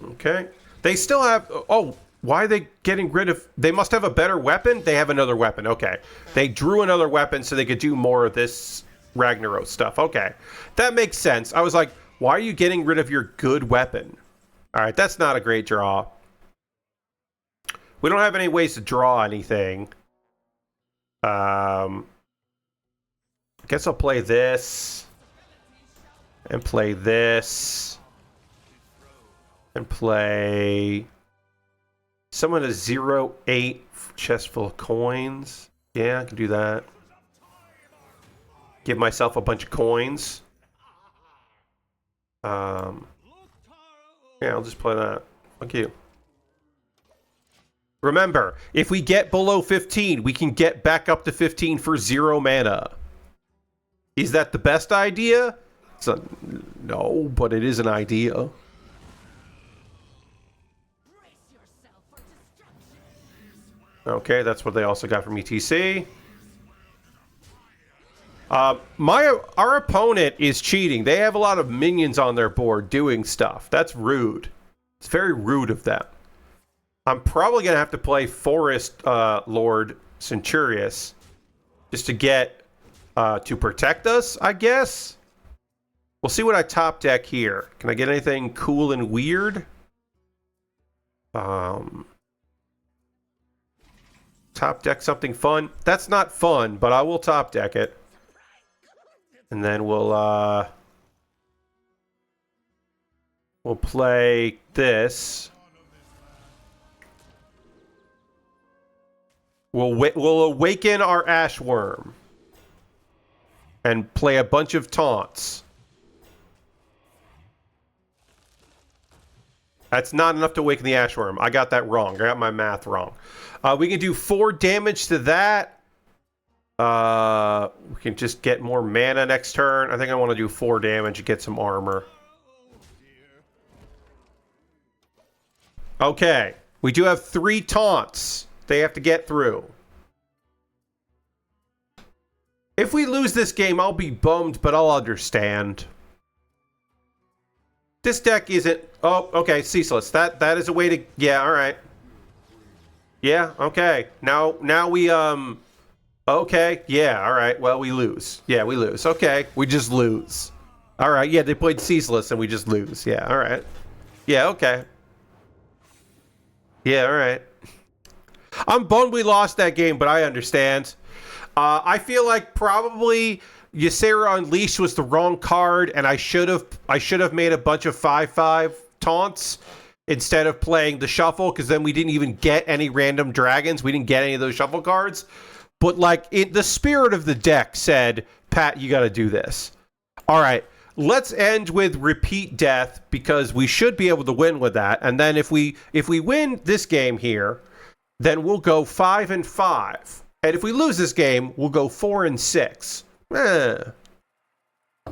Okay. They still have... Oh, why are they getting rid of... They must have a better weapon? They have another weapon. Okay. They drew another weapon so they could do more of this Ragnaros stuff. Okay. That makes sense. I was like, why are you getting rid of your good weapon? All right. That's not a great draw. We don't have any ways to draw anything. I guess I'll play this. And play this. And play... Someone a 0-8 chest full of coins. Yeah, I can do that. Give myself a bunch of coins. Yeah, I'll just play that. Fuck you. Remember, if we get below 15, we can get back up to 15 for 0 mana. Is that the best idea? No, but it is an idea. Okay, that's what they also got from ETC. Our opponent is cheating. They have a lot of minions on their board doing stuff. That's rude. It's very rude of them. I'm probably going to have to play Forest Lord Centurius just to get to protect us, I guess. We'll see what I top deck here. Can I get anything cool and weird? Top deck something fun. That's not fun, but I will top deck it. And then we'll play this. We'll awaken our Ashworm. And play a bunch of taunts. That's not enough to awaken the Ashworm. I got that wrong. I got my math wrong. We can do 4 damage to that. We can just get more mana next turn. I think I want to do 4 damage and get some armor. Okay. We do have 3 taunts they have to get through. If we lose this game, I'll be bummed, but I'll understand. This deck isn't... Oh, okay, Ceaseless. That is a way to... Yeah, alright. Yeah, okay. Now we, Okay, yeah, alright. Well, we lose. Yeah, we lose. Okay, we just lose. Alright, yeah, they played Ceaseless and we just lose. Yeah, alright. Yeah, okay. Yeah, alright. I'm bummed we lost that game, but I understand. I feel like probably Ysera Unleashed was the wrong card, and I should have made a bunch of 5/5 taunts instead of playing the shuffle, because then we didn't even get any random dragons. We didn't get any of those shuffle cards. But like the spirit of the deck said, Pat, you got to do this. All right, let's end with repeat death, because we should be able to win with that. And then if we win this game here, then we'll go 5-5. And if we lose this game, we'll go 4-6.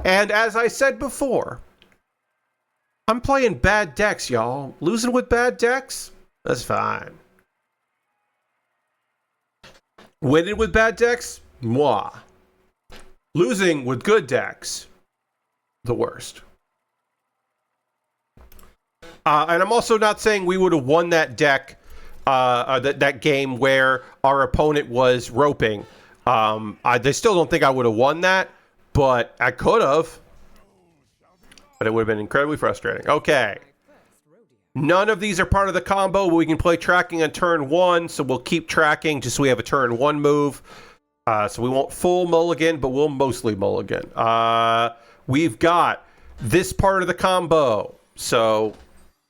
And as I said before, I'm playing bad decks, y'all. Losing with bad decks? That's fine. Winning with bad decks? Moi. Losing with good decks? The worst. And I'm also not saying we would have won that deck, that game where our opponent was roping. They still don't think I would have won that, but I could have. But it would have been incredibly frustrating. Okay. None of these are part of the combo, but we can play tracking on turn 1, so we'll keep tracking just so we have a turn 1 move. So we won't full mulligan, but we'll mostly mulligan. We've got this part of the combo. So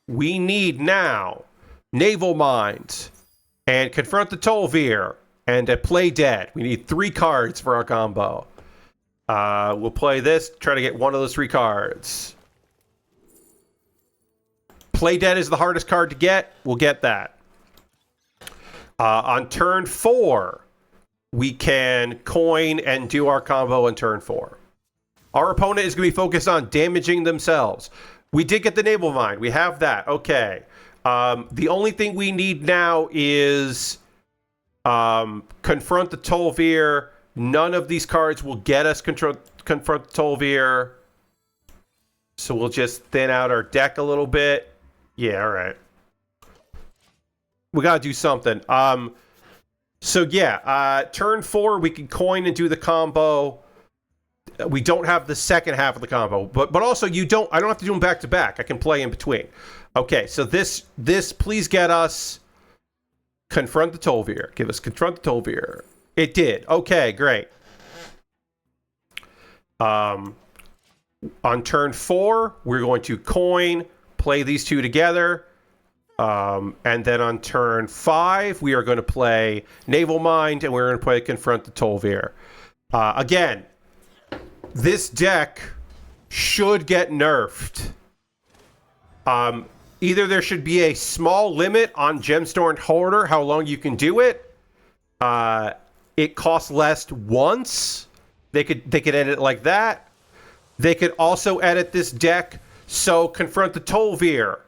we need now Naval Mines and Confront the Tol'vir and a Play Dead. We need 3 cards for our combo. We'll play this, try to get one of those 3 cards. Play Dead is the hardest card to get. We'll get that. On turn 4, we can coin and do our combo on turn 4. Our opponent is going to be focused on damaging themselves. We did get the Naval Mine. We have that. Okay. The only thing we need now is Confront the Tol'vir. None of these cards will get us Confront the Tol'vir. So we'll just thin out our deck a little bit. Yeah, all right. We got to do something. So yeah, turn 4, we can coin and do the combo. We don't have the second half of the combo, but also I don't have to do them back to back. I can play in between. Okay, so this please get us Confront the Tol'vir. Give us Confront the Tol'vir. It did. Okay, great. On turn 4, we're going to coin, play these 2 together. And then on turn 5, we are going to play Naval Mind, and we're going to play Confront the Tol'vir. Again, this deck should get nerfed. Either there should be a small limit on Gemstone Hoarder, how long you can do it. It costs less once. They could edit it like that. They could also edit this deck so Confront the Tol'vir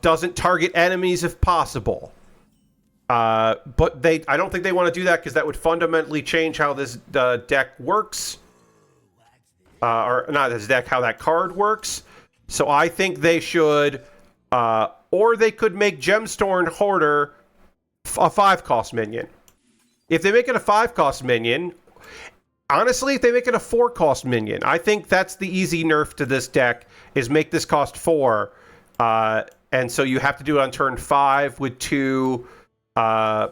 doesn't target enemies if possible. But I don't think they want to do that because that would fundamentally change how this deck works. Or not this deck, how that card works. So I think they should, or they could make Gemstone Hoarder a 5-cost minion. If they make it a 5-cost minion, honestly, if they make it a 4-cost minion, I think that's the easy nerf to this deck, is make this cost 4. And so you have to do it on turn 5 with 2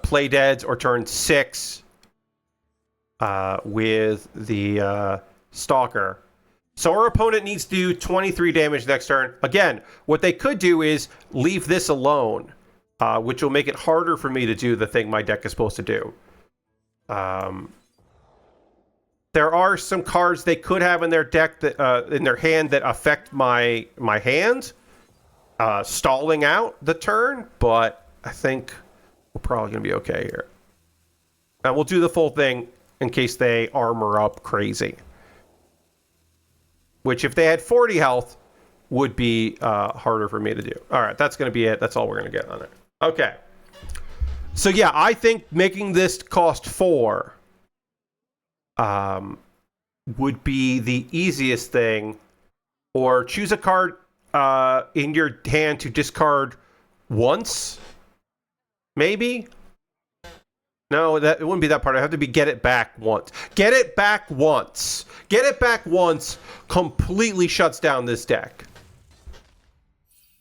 Play Deads, or turn 6 with the Stalker. So our opponent needs to do 23 damage next turn. Again, what they could do is leave this alone, which will make it harder for me to do the thing my deck is supposed to do. There are some cards they could have in their deck that in their hand that affect my hand, stalling out the turn, but I think we're probably going to be okay here. And we'll do the full thing in case they armor up crazy. Which, if they had 40 health, would be harder for me to do. All right, that's going to be it. That's all we're going to get on it. Okay. So, yeah, I think making this cost 4 would be the easiest thing. Or choose a card in your hand to discard once, maybe? No, it wouldn't be that part. I have to be get it back once. Get it back once. Get it back once completely shuts down this deck.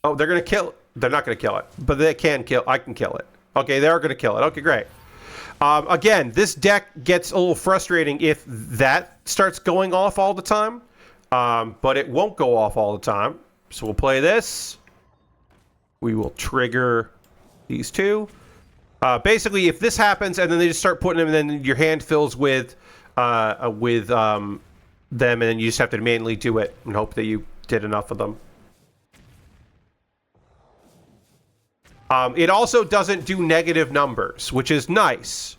Oh, they're going to kill it. They're not going to kill it, but they can kill. I can kill it. Okay, they are going to kill it. Okay, great. Again, this deck gets a little frustrating if that starts going off all the time, but it won't go off all the time. So we'll play this. We will trigger these 2. Basically, if this happens and then they just start putting them, and then your hand fills with them, and then you just have to manually do it and hope that you did enough of them. It also doesn't do negative numbers, which is nice.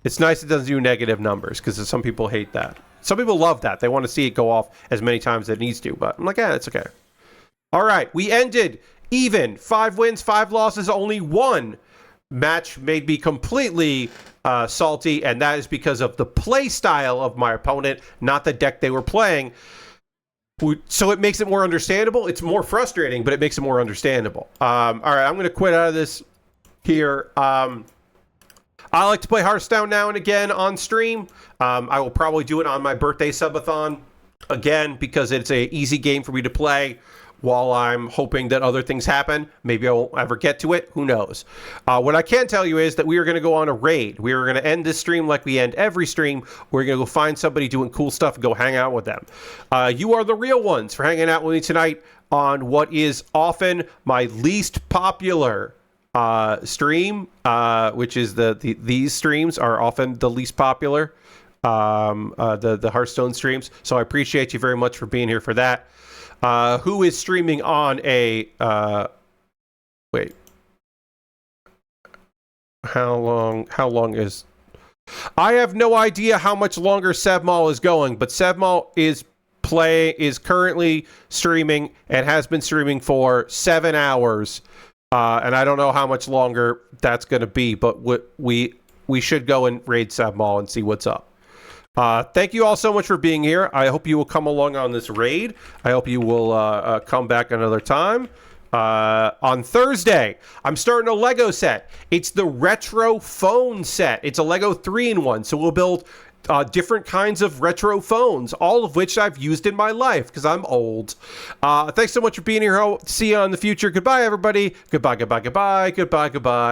It's nice it doesn't do negative numbers, because some people hate that. Some people love that. They want to see it go off as many times as it needs to, but I'm like, yeah, it's okay. All right, we ended even. 5 wins, 5 losses, only 1 match made me completely salty, and that is because of the play style of my opponent, not the deck they were playing. So it makes it more understandable. It's more frustrating, but it makes it more understandable. All right, I'm going to quit out of this here. I like to play Hearthstone now and again on stream. I will probably do it on my birthday subathon again, because it's an easy game for me to play while I'm hoping that other things happen. Maybe I won't ever get to it. Who knows? What I can tell you is that we are going to go on a raid. We are going to end this stream like we end every stream. We're going to go find somebody doing cool stuff and go hang out with them. You are the real ones for hanging out with me tonight on what is often my least popular stream, which is these streams are often the least popular, the Hearthstone streams. So I appreciate you very much for being here for that. Who is streaming on a wait? How long is? I have no idea how much longer Sevmal is going, but Sevmal is currently streaming and has been streaming for 7 hours. And I don't know how much longer that's going to be, but we should go and raid Sevmal and see what's up. Thank you all so much for being here. I hope you will come along on this raid. I hope you will come back another time. On Thursday, I'm starting a Lego set. It's the retro phone set. It's a Lego 3-in-1. So we'll build different kinds of retro phones, all of which I've used in my life because I'm old. Thanks so much for being here. I'll see you in the future. Goodbye, everybody. Goodbye, goodbye, goodbye, goodbye, goodbye.